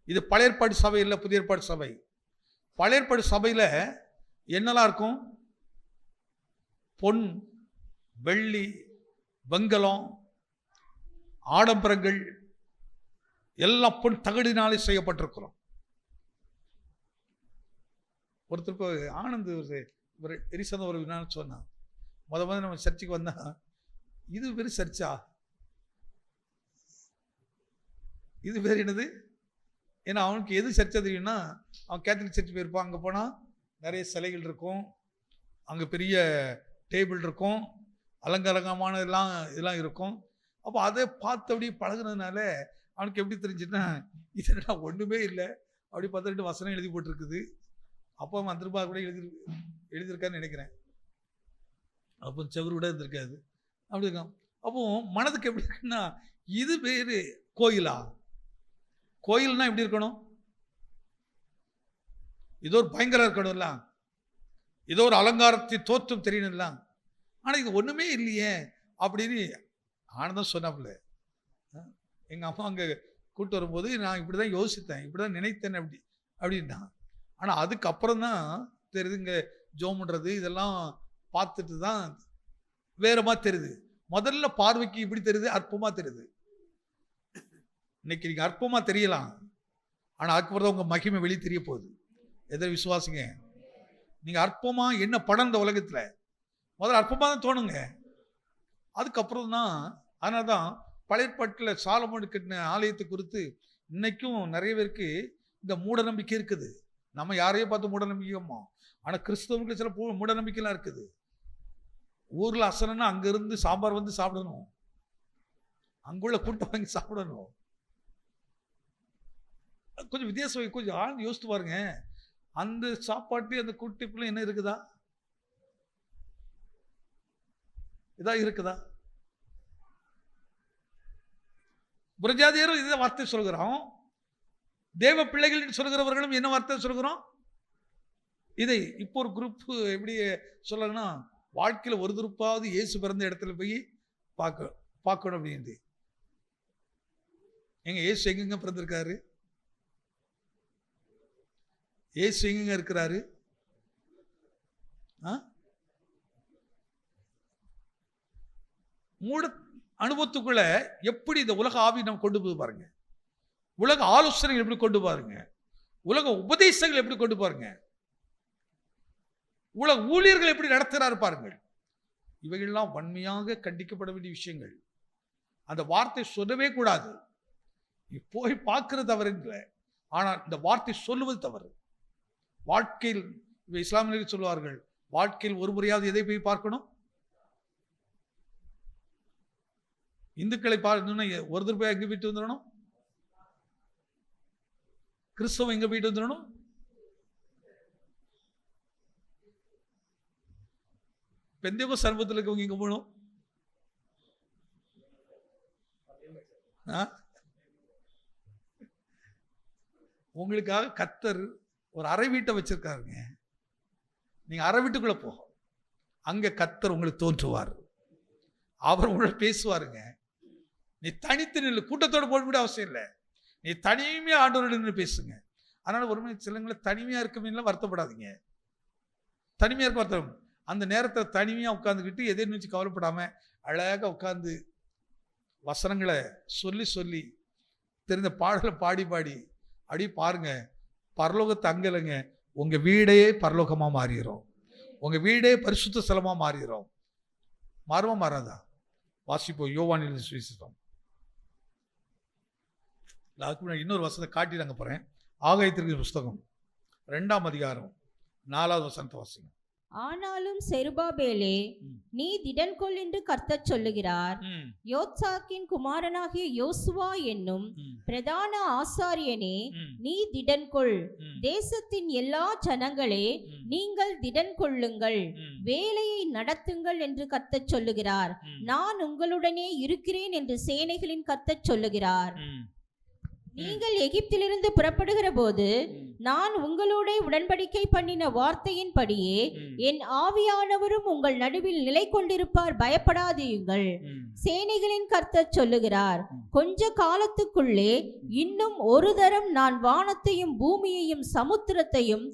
இது பழைய ஏற்பாடு சபை இல்லை, புதிய ஏற்பாடு சபை. பழைய ஏற்பாடு சபையில் என்னெல்லாம் இருக்கும்? பொன், வெள்ளி, வெங்கலம், ஆடம்பரங்கள் எல்லாம் பொன் தகடினாலே செய்யப்பட்டிருக்கிறோம். ஒருத்தருக்கு ஆனந்த் ஒரு எரிசந்த ஒரு வினான்னு சொன்னான். முதல்ல நம்ம சர்ச்சுக்கு வந்தா, இது பேர் சர்ச்சா, இது பேர் என்னது? ஏன்னா அவனுக்கு எது சர்ச்சா தெரியும்னா, அவன் கேத்தலிக் சர்ச் போயிருப்பான். அங்கே போனால் நிறைய சிலைகள் இருக்கும், அங்கே பெரிய டேபிள் இருக்கும், அலங்கரங்கமான இதெல்லாம் இருக்கும். அப்போ அதை பார்த்து அப்படியே பழகுனதுனால அவனுக்கு எப்படி தெரிஞ்சுன்னா, இது என்னடா ஒன்றுமே இல்லை, அப்படி பார்த்து 2 வசனம் எழுதி போட்டிருக்குது. அப்போ அவன் 10 ரூபாய் கூட எழுதியிருக்கான்னு நினைக்கிறேன். அப்போ செவரு கூட இருந்திருக்காது, அப்படி இருக்கான். அப்போ மனதுக்கு எப்படி இருக்குன்னா, இது பேர் கோயிலா? கோயில்னா எப்படி இருக்கணும்? இதோ ஒரு பயங்கரம் இருக்கணும்ல, இதோ ஒரு அலங்காரத்தை தோற்றம் தெரியணும்ல. ஆனால் இது ஒன்றுமே இல்லையே அப்படின்னு ஆனந்தம் சொன்னாப்புல. எங்கள் அம்மா அங்கே கூப்பிட்டு வரும்போது நான் இப்படி தான் யோசித்தேன், இப்படி தான் நினைத்தேன் அப்படின்னா. ஆனால் அதுக்கப்புறம் தான் தெரியுது, இங்கே ஜோம் பண்ணுறது இதெல்லாம் பார்த்துட்டு தான் வேறமா தெரியுது. முதல்ல பார்வைக்கு இப்படி தெரியுது, அற்பமாக தெரியுது. இன்னைக்கு நீங்கள் அற்பமாக தெரியலாம், ஆனால் அதுக்கப்புறம் தான் உங்கள் மகிமை வெளியே தெரிய போகுது. எதை விசுவாசிங்க? நீங்கள் அற்பமாக என்ன படம் இந்த உலகத்தில் முதல்ல அற்பமாக தான் தோணுங்க, அதுக்கப்புறம் தான். அதனால தான் பழைய ஏற்பாட்டில் சாலமோன் கட்டின ஆலயத்தை குறித்து இன்னைக்கும் நிறைய பேருக்கு இந்த மூட நம்பிக்கை இருக்குது. நம்ம யாரையும் பார்த்து மூட நம்பிக்கையோமோ, ஆனால் கிறிஸ்தவர்களுக்கு சில மூட நம்பிக்கைலாம் இருக்குது. ஊரில் அசனன்னா அங்கேருந்து சாம்பார் வந்து சாப்பிடணும், அங்குள்ள கூட்டம் வாங்கி சாப்பிடணும். கொஞ்சம் வித்தியாசம், கொஞ்சம் ஆழ்ந்து யோசித்து பாருங்க. அந்த சாப்பாட்டு அந்த கூட்டிப்புல என்ன இருக்குதா? இதா இருக்குதா? புரஜாதியரும் இதை வார்த்தை சொல்கிறோம், தேவ பிள்ளைகள் சொல்கிறவர்களும் என்ன வார்த்தை சொல்கிறோம்? இதை இப்போ ஒரு குரூப் எப்படி சொல்லணும்னா, வாழ்க்கையில் ஒரு துருப்பாவது இயேசு பிறந்த இடத்துல போய் பார்க்கணும் அப்படின்ட்டு. எங்க இயேசு எங்கெங்க பிறந்திருக்காரு? இயேசு எங்கெங்க இருக்கிறாரு? மூட அனுபவத்துக்குள்ள எப்படி இந்த உலக ஆவி நம்ம கொண்டு போய் பாருங்க, உலக ஆலோசனைகள் எப்படி கொண்டு பாருங்க, உலக உபதேசங்கள் எப்படி கொண்டு பாருங்க. உலக ஊழியர்கள் எப்படி நடத்துகிறார் பாருங்கள். இவைகள்லாம் வன்மையாக கண்டிக்கப்பட வேண்டிய விஷயங்கள். அந்த வார்த்தை சொல்லவே கூடாது. நீ போய் பார்க்கிறது தவறு இல்லை, ஆனால் இந்த வார்த்தை சொல்லுவது தவறு. வாழ்க்கையில் இஸ்லாமியர்கள் சொல்வார்கள், வாழ்க்கையில் ஒரு முறையாவது எதை போய் பார்க்கணும்? இந்துக்களை பார்க்கணும்னா ஒருத்தர் போய் எங்க போயிட்டு வந்துடணும்? கிறிஸ்தவம் எங்க போயிட்டு வந்துடணும்? பெந்தேகோ சர்வத்தில் இருக்கவங்க இங்க போகணும். உங்களுக்காக கர்த்தர் ஒரு அறை வீட்டை வச்சிருக்காருங்க. நீங்க அறை வீட்டுக்குள்ள போகும், அங்க கர்த்தர் உங்களுக்கு தோன்றுவார், அவர் உங்களை பேசுவாருங்க. நீ தனித்து நில்லு, கூட்டத்தோட போட அவசியம் இல்லை. நீ தனிமையா ஆண்டவரோட நின்று பேசுங்க. அதனால ஒரு சிலங்களை தனிமையா இருக்கமெல்லாம் வருத்தப்படாதீங்க. தனிமையா இருக்க வருத்தம், அந்த நேரத்தில் தனிமையா உட்காந்துக்கிட்டு எதை நினைச்சு கவலைப்படாம அழகாக உட்காந்து வசனங்களை சொல்லி சொல்லி தெரிந்த பாடலை பாடி பாடி அப்படி பாருங்க, பரலோகத்தை அங்கலைங்க, உங்க வீடே பரலோகமா மாறிடும், உங்க வீடே பரிசுத்த ஸ்தலமா மாறிடும். மாறுமா மாறாதா? வாசிப்போம் யோவானின் சுவிசேஷம். இன்னொரு வசனத்தை காட்டி நாங்க போறேன். ஆகாயத்திற்கு புஸ்தகம் 2ஆம் அதிகாரம் 4வது வசனத்தை வாசிங்க. ஆனாலும் செருபாபேலே, நீ திடன் கொள் என்று கர்த்தர் சொல்லுகிறார். யோத்சாக்கின் குமாரனாகிய யோசுவா என்னும் பிரதான ஆசாரியனே, நீ திடன் கொள். தேசத்தின் எல்லா ஜனங்களே, நீங்கள் திடன் கொள்ளுங்கள், வேலையை நடத்துங்கள் என்று கர்த்தர் சொல்லுகிறார். நான் உங்களுடனே இருக்கிறேன் என்று சேனைகளின் கர்த்தர் சொல்லுகிறார். நீங்கள் எகிப்திலிருந்து புறப்படுகிற போது நான் உங்களோட உடன்படிக்கை பண்ணின வார்த்தையின்படியே என் ஆவியானவரும் உங்கள் நடுவில் நிலை கொண்டிருப்பார், பயப்படாதீர்கள். சேனைகளின் கர்த்தர் சொல்லுகிறார், கொஞ்ச காலத்துக்குள்ளே இன்னும் ஒரு தரம் நான் வானத்தையும் பூமியையும் சமுத்திரத்தையும்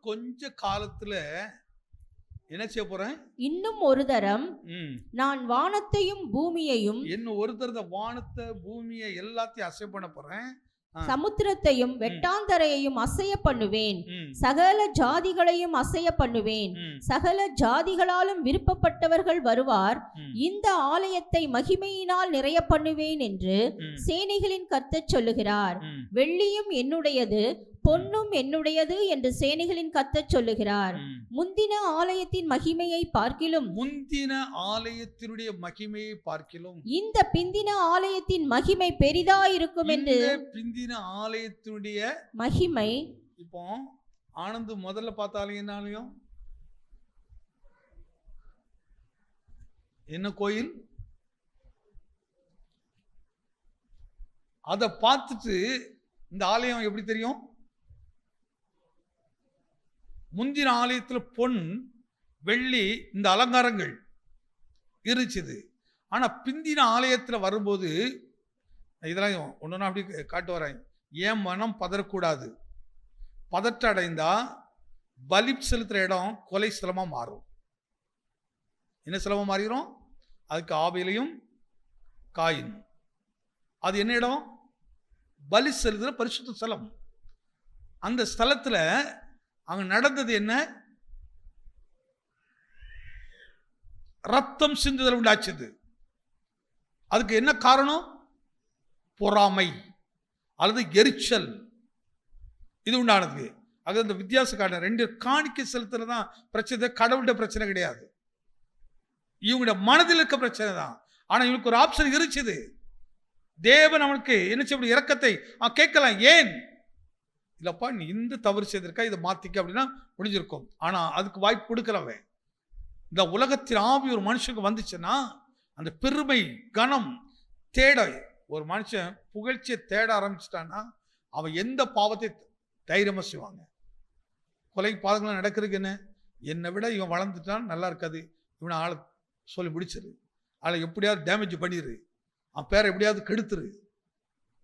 கொஞ்ச காலத்துல என்ன செய்ய போறேன்? இன்னும் ஒரு தரம் நான் வானத்தையும் பூமியையும், இன்னும் ஒரு தரம் வானத்தை பூமியை எல்லாத்தையும் அசை பண்ண போறேன், சமுத்திரத்தையும் வெட்டாந்தரையையும் அசைய பண்ணுவேன், சகல ஜாதிகளையும் அசைய பண்ணுவேன், சகல ஜாதிகளாலும் விருப்பப்பட்டவர்கள் வருவார், இந்த ஆலயத்தை மகிமையினால் நிறைய பண்ணுவேன் என்று சேனைகளின் கர்த்தர் சொல்லுகிறார். வெள்ளியும் என்னுடையது, பொன்னும் என்னுடையது என்று சேனைகளின் கர்த்தர் சொல்லுகிறார். முந்தின ஆலயத்தின் மகிமையை பார்க்கிலும், முந்தின ஆலயத்தினுடைய மகிமையை பார்க்கிலும் இந்த பிந்தின ஆலயத்தின் மகிமை பெரிதாயிருக்கும் என்று. பிந்தின ஆலயத்தினுடைய மகிமை, இப்போ ஆனந்து முதல்ல பார்த்த ஆலயம் என்ன கோயில்? அதை பார்த்துட்டு இந்த ஆலயம் எப்படி தெரியும்? முந்தின ஆலயத்தில் பொன் வெள்ளி இந்த அலங்காரங்கள் இருந்துச்சு. ஆனா பிந்தின ஆலயத்தில் வரும்போது இதெல்லாம் ஒன்னொன்னா அப்படி காட்டு வரேன். ஏன் மனம் பதறக்கூடாது. பதற்ற அடைந்தா பலி செலுத்துற இடம் கொலை ஸ்தலமா மாறும். என்ன ஸ்தலமா மாறிடும்? அதுக்கு ஆபேலையும் காயின், அது என்ன இடம்? பலி செலுத்துற பரிசுத்த ஸ்தலம். அந்த ஸ்தலத்துல அங்க நடந்தது என்ன? ரத்தம் சிந்துதல் உண்டாச்சது. அதுக்கு என்ன காரணம்? பொறாமை அல்லது எரிச்சல், இது உண்டானது. அது அந்த வித்தியாச காரணம். ரெண்டு காணிக்கை செலுத்துறதுதான் பிரச்சனை, கடவுள்கிட்ட பிரச்சனை கிடையாது. இவங்களுடைய மனதில் இருக்க பிரச்சனை தான். ஆனா இவனுக்கு ஒரு ஆப்ஷன் இருந்துச்சு. தேவன் அவனுக்கு என்ன செய்ய இரக்கத்தை கேட்கலாம். ஏன் இல்லப்பா நீ இந்த தவறு செய்திருக்கா, இதை மாத்திக்க அப்படின்னா முடிஞ்சிருக்கும். ஆனா அதுக்கு வாய்ப்பு கொடுக்கலவன். இந்த உலகத்தின் ஆவி ஒரு மனுஷனுக்கு வந்துச்சுன்னா அந்த பெருமை கனம் தேட, ஒரு மனுஷன் புகழ்ச்சியை தேட ஆரம்பிச்சிட்டான்னா அவன் எந்த பாவத்தை தைரியமா செய்வாங்க. கொலை பாதங்களும் நடக்கிறதுக்கு என்ன? என்னை விட இவன் வளர்ந்துட்டான், நல்லா இருக்காது, இவனை ஆளை சொல்லி முடிச்சிரு, ஆளை எப்படியாவது டேமேஜ் பண்ணிடு, அவன் பேரை எப்படியாவது கெடுத்துரு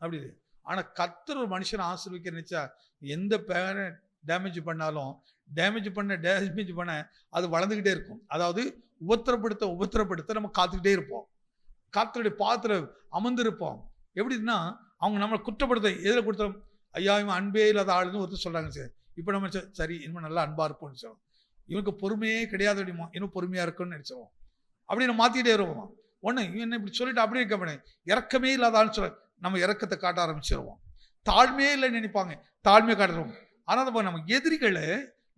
அப்படி. ஆனா கர்த்தர் ஒரு மனுஷனை ஆசீர்வதிக்க நினைச்சா எந்த பேரை டேமேஜ் பண்ணாலும் டேமேஜ் பண்ண அது வளர்ந்துக்கிட்டே இருக்கும். அதாவது உபத்திரப்படுத்த நம்ம காத்துக்கிட்டே இருப்போம், காத்தருடைய பாத்திர அமர்ந்திருப்போம். எப்படின்னா அவங்க நம்மளை குற்றப்படுத்த எதில் கொடுத்தோம்? ஐயா இவன் அன்பே இல்லாத ஆளுன்னு ஒருத்தர் சொல்றாங்க. சரி இப்போ நம்ம சரி இனிமேல் நல்லா அன்பா இருப்போம்னு சொல்லுவோம். இவனுக்கு பொறுமையே கிடையாது அப்படிமா, இன்னும் பொறுமையா இருக்குன்னு நினைச்சிருவோம். அப்படின்னு மாத்திட்டே வருவோம். ஒண்ணு இவன் என்ன இப்படி சொல்லிட்டு அப்படியே இருக்க, இறக்கமே இல்லாதான்னு சொல்ல நம்ம இறக்கத்தை காட்ட ஆரம்பிச்சிருவோம். தாழ்மையே இல்லைன்னு நினைப்பாங்க, தாழ்மையை காட்டுறோம். ஆனால் நம்ம எதிரிகளை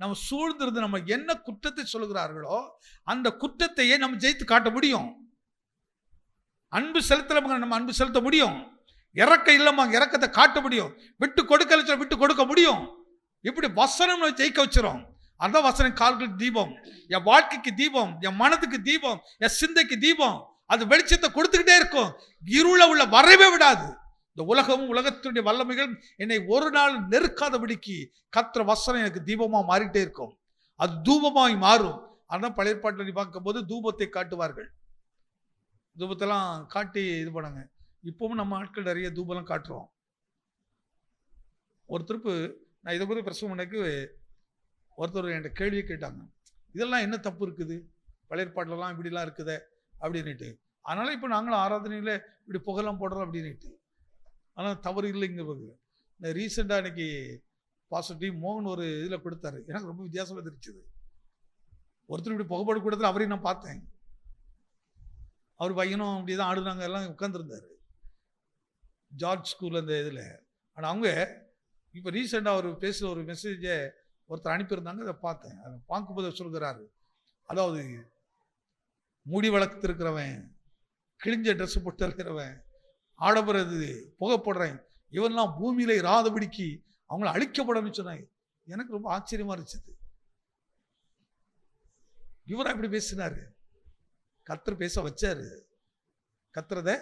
நம்ம சூழ்ந்திருந்து நம்ம என்ன குற்றத்தை சொல்லுகிறார்களோ அந்த குற்றத்தையே நம்ம ஜெயித்து காட்ட முடியும். அன்பு செலுத்தல நம்ம அன்பு செலுத்த முடியும். இறக்க இல்லமா இறக்கத்தை காட்ட முடியும். விட்டு கொடுக்கல விட்டு கொடுக்க முடியும். இப்படி வசனம் ஜெயிக்க வச்சிரும். அதான் வசனம் கால்களுக்கு தீபம், என் வாழ்க்கைக்கு தீபம், என் மனதுக்கு தீபம், என் சிந்தைக்கு தீபம். அது வெளிச்சத்தை கொடுத்துக்கிட்டே இருக்கும். இருள உள்ள வரவே விடாது. இந்த உலகமும் உலகத்துடைய வல்லமைகள் என்னை ஒரு நாள் நெருக்காதபடிக்கு கர்த்தர் வசனம் எனக்கு தீபமா மாறிட்டே இருக்கும். அது தூபமாய் மாறும். அதான் பழைய ஏற்பாட்டில் நீ பார்க்கும் போது தூபத்தை காட்டுவார்கள். தூபத்தெல்லாம் காட்டி இது பண்ணாங்க. இப்பவும் நம்ம ஆட்கள் நிறைய தூபம்லாம் காட்டுறோம். ஒருத்தருக்கு நான் இதை குறித்து பிரசவம் பண்ணக்கு ஒருத்தர் என்கிட்ட கேள்வியை கேட்டாங்க, இதெல்லாம் என்ன தப்பு இருக்குது, பழைய ஏற்பாட்டிலலாம் இப்படிலாம் இருக்குதே அப்படின்னுட்டு. அதனால இப்போ நாங்களும் ஆராதனையில் இப்படி புகைலாம் போடுறோம் அப்படின்னுட்டு. ஆனால் தவறு இல்லைங்கிறது. இந்த ரீசெண்டாக இன்னைக்கு பாசிட்டிவ் மோகன் ஒரு இதில் கொடுத்தாரு, எனக்கு ரொம்ப வித்தியாசமாக தெரிஞ்சுது. ஒருத்தர் இப்படி புகைப்பட கூடத்தில் அவரையும் நான் பார்த்தேன். அவர் பையனும் அப்படி தான் ஆடுனாங்க, எல்லாம் உட்காந்துருந்தார் ஜார்ஜ் ஸ்கூலில் அந்த இதில். ஆனால் அவங்க இப்போ ரீசெண்டாக அவர் பேசுகிற ஒரு மெசேஜை ஒருத்தர் அனுப்பியிருந்தாங்க, அதை பார்த்தேன். அதை பார்க்கும்போது சொல்கிறாரு, அதாவது முடி வளர்த்துருக்கிறவன், கிழிஞ்ச ட்ரெஸ் போட்டு இருக்கிறவன், ஆடப்படுறது, புகை போடுறேன், இவன்லாம் பூமியில இராதபடிக்கு அவங்கள அழிக்கப்படணும்னு சொன்னாங்க. எனக்கு ரொம்ப ஆச்சரியமா இருந்துச்சு. இவரா இப்படி பேசினாரு? கர்த்தர் பேச வச்சாரு, கர்த்தரத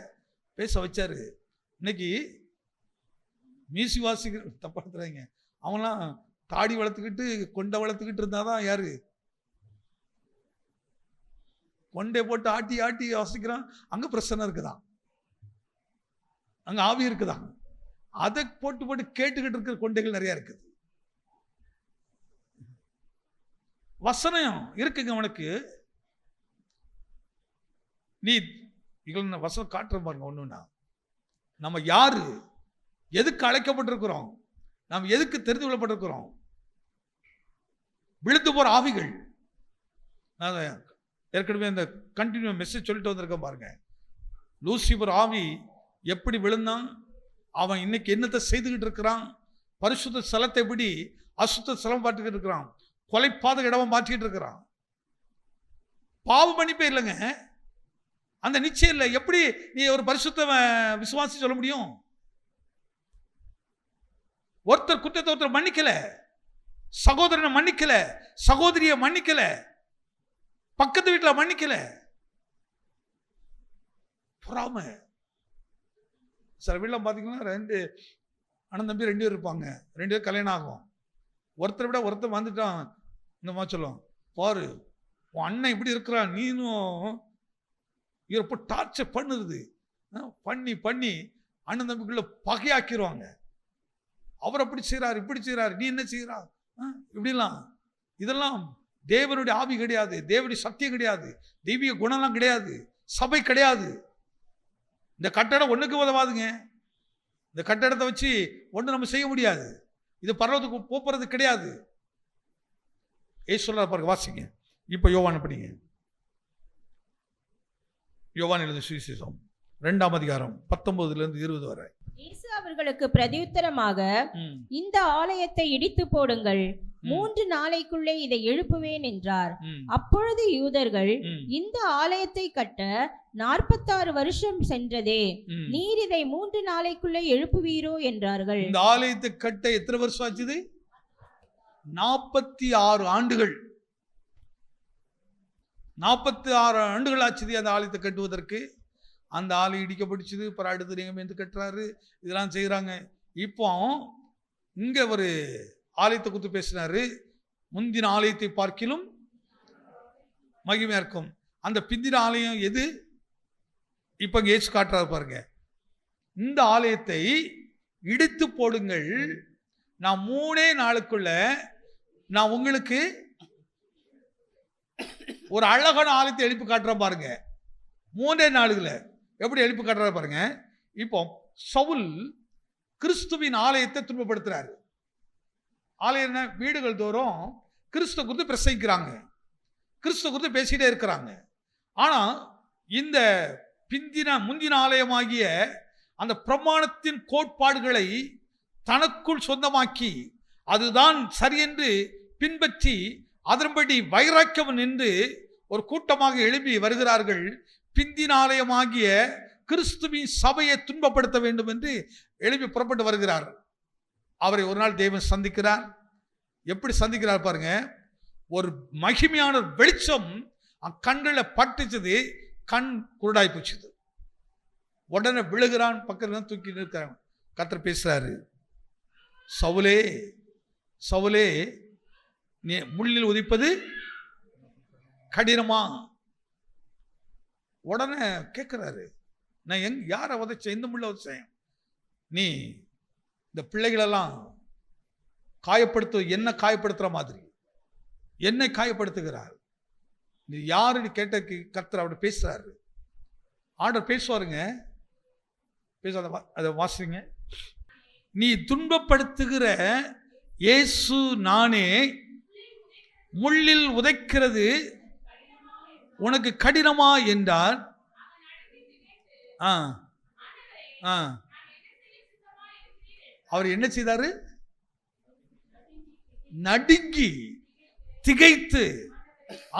பேச வச்சாரு. இன்னைக்கு மீசி வாசிக்கிற தப்பா எடுத்துறாங்க, அவங்களாம் தாடி வளர்த்துக்கிட்டு கொண்டை வளர்த்துக்கிட்டு இருந்தாதான் யாரு கொண்டை போட்டு ஆட்டி ஆட்டி வாசிக்கிறான். அங்க பிரச்சனை இருக்குதான், அங்க ஆவி இருக்குதான். அதை போட்டு போட்டு கேட்டுக்கிட்டு இருக்கிற கொண்டைகள் நிறைய இருக்குது. வசனம் இருக்குங்க உனக்கு. நீ வசனம் காட்டுற பாருங்க. ஒண்ணுன்னா நம்ம யாரு, எதுக்கு அழைக்கப்பட்டிருக்கிறோம், நாம் எதுக்கு தெரிந்து கொள்ளப்பட்டிருக்கிறோம். விழுந்து போற ஆவிகள், நான் ஏற்கனவே இந்த கண்டினியூ மெசேஜ் சொல்லிட்டு வந்திருக்கேன் பாருங்க. லூசிபர் ஆவி எப்படி விழுந்தான், அவன் இன்னைக்கு என்னத்தை செய்துகிட்டு இருக்கிறான், பரிசுத்த ஸ்தலத்தை எப்படி அசுத்த ஸ்தலம் பார்த்துக்கிட்டு இருக்கிறான், கொலைப்பாத இடமா மாற்றிக்கிட்டு இருக்கிறான். பாவ மன்னிப்பே இல்லைங்க, அந்த நிச்சயம் இல்லை. எப்படி நீ ஒரு பரிசுத்த விசுவாசி சொல்ல முடியும்? ஒருத்தர் குற்றத்தை ஒருத்தர் மன்னிக்கல, சகோதரனை மன்னிக்கல, சகோதரிய மன்னிக்கல, பக்கத்து வீட்டில் மன்னிக்கல. பொறாமை. சில வீட்டில் பார்த்தீங்கன்னா ரெண்டு அண்ணன் தம்பி 2 பேர் இருப்பாங்க, 2 பேர் கல்யாணம் ஆகும். ஒருத்தரை விட ஒருத்தர் வந்துட்டான், இந்த மாதிரி சொல்லுவோம், பாரு உன் அண்ணன் இப்படி இருக்கிறான், நீனும் இவரை டார்ச்சர் பண்ணுறது பண்ணி பண்ணி அண்ணன் தம்பிக்குள்ள பகையாக்கிடுவாங்க. அவர் அப்படி செய்கிறார், இப்படி செய்கிறார், நீ என்ன செய்கிறா, இப்படிலாம். இதெல்லாம் தேவனுடைய ஆவி கிடையாது, தேவனுடைய சத்தியம் கிடையாது, தெய்வீக குணம்லாம் கிடையாது, சபை கிடையாது. இந்த கட்டடம் ஒன்றுக்கு உதவாதுங்க. இந்த கட்டடத்தை வச்சு ஒன்று நம்ம செய்ய முடியாது. இது பரவத்துக்கு போறது கிடையாது. ஏசு சொல்றார் பாருங்க, வாசிங்க. இப்போ யோவான் படிங்க. யோவான் எழுதிய சுவிசேஷம் 2ஆம் அதிகாரம் 19 20 வரை. இயேசு அவர்களுக்கு பிரதியுத்தரமாக, இந்த ஆலயத்தை இடித்து போடுங்கள், 3 நாளைக்குள்ளே இதை எழுப்புவேன் என்றார். அப்பொழுது யூதர்கள், இந்த ஆலயத்தை கட்ட 46 வருஷம் சென்றதே, நீர் இதை 3 நாளைக்குள்ளே எழுப்புவீரோ என்றார்கள். இந்த ஆலயத்தை கட்ட எத்தனை வருஷம் ஆச்சுது? 46 ஆண்டுகள். 46 ஆண்டுகள் ஆச்சுது அந்த ஆலயத்தை கட்டுவதற்கு. அந்த ஆலயம் இடிக்கப்பட்டுச்சுது. அப்புறம் அடுத்து நியமித்து கட்டுறாரு, இதெல்லாம் செய்கிறாங்க. இப்போ இங்கே ஒரு ஆலயத்தை குறித்து பேசினாரு, முந்தின ஆலயத்தை பார்க்கிலும் மகிமையா இருக்கும். அந்த பிந்தின ஆலயம் எது? இப்போ இயேசு காட்டுறாரு பாருங்க. இந்த ஆலயத்தை இடித்து போடுங்கள், நான் 3 நாளுக்குள்ள நான் உங்களுக்கு ஒரு அழகான ஆலயத்தை எழுப்பி காட்டுறேன் பாருங்க. 3 நாளுக்குள்ள எப்படி எழுப்பி காட்டுறாரு பாருங்க. இப்போ சவுல் கிறிஸ்துவின் ஆலயத்தை துன்பப்படுத்துறாரு. ஆலயம் வீடுகள் தோறும் கிறிஸ்துவ குறித்து பிரசங்கிக்கிறாங்க, கிறிஸ்துவ குறித்து பேசிட்டே இருக்கிறாங்க. ஆனா இந்த முந்தின ஆலயமாகிய அந்த பிரமாணத்தின் கோட்பாடுகளை தனக்குள் சொந்தமாக்கி அதுதான் சரியென்று பின்பற்றி அதன்படி வைராக்கியம் நின்று ஒரு கூட்டமாக எழுப்பி வருகிறார்கள். பிந்தின ஆலயமாகிய கிறிஸ்துவின் சபையை துன்பப்படுத்த வேண்டும் என்று எழுப்பி புறப்பட்டு வருகிறார். அவரை ஒரு நாள் தேவன் சந்திக்கிறார். எப்படி சந்திக்கிறார் பாருங்க. ஒரு மகிமையான வெளிச்சம் கண்ணில் பட்டுச்சது, கண் குருடாய் போச்சுது. உடனே விழுகிறான், பக்கத்துல தூக்கி நிற்கிறான். கர்த்தர் பேசுறாரு, சவுலே சவுலே நீ முள்ளில் உதிப்பது கடினமா? உடனே கேட்கிறாரு, நான் யாரை உதைச்சேன்? இந்த முள்ள உதைச்சேன்? நீ இந்த பிள்ளைகளெல்லாம் என்ன காயப்படுத்துற மாதிரி என்னை காயப்படுத்துகிறார். நீ யாருன்னு கேட்ட கர்த்தர் அவர் பேசுறாரு. ஆண்டவர் பேசுவாருங்க. அதை வாசிங்க. நீ துன்பப்படுத்துகிற இயேசு நானே, முள்ளில் உதைக்கிறது உனக்கு கடினமா என்றார். அவர் என்ன செய்தாரு? நடுங்கி திகைத்து,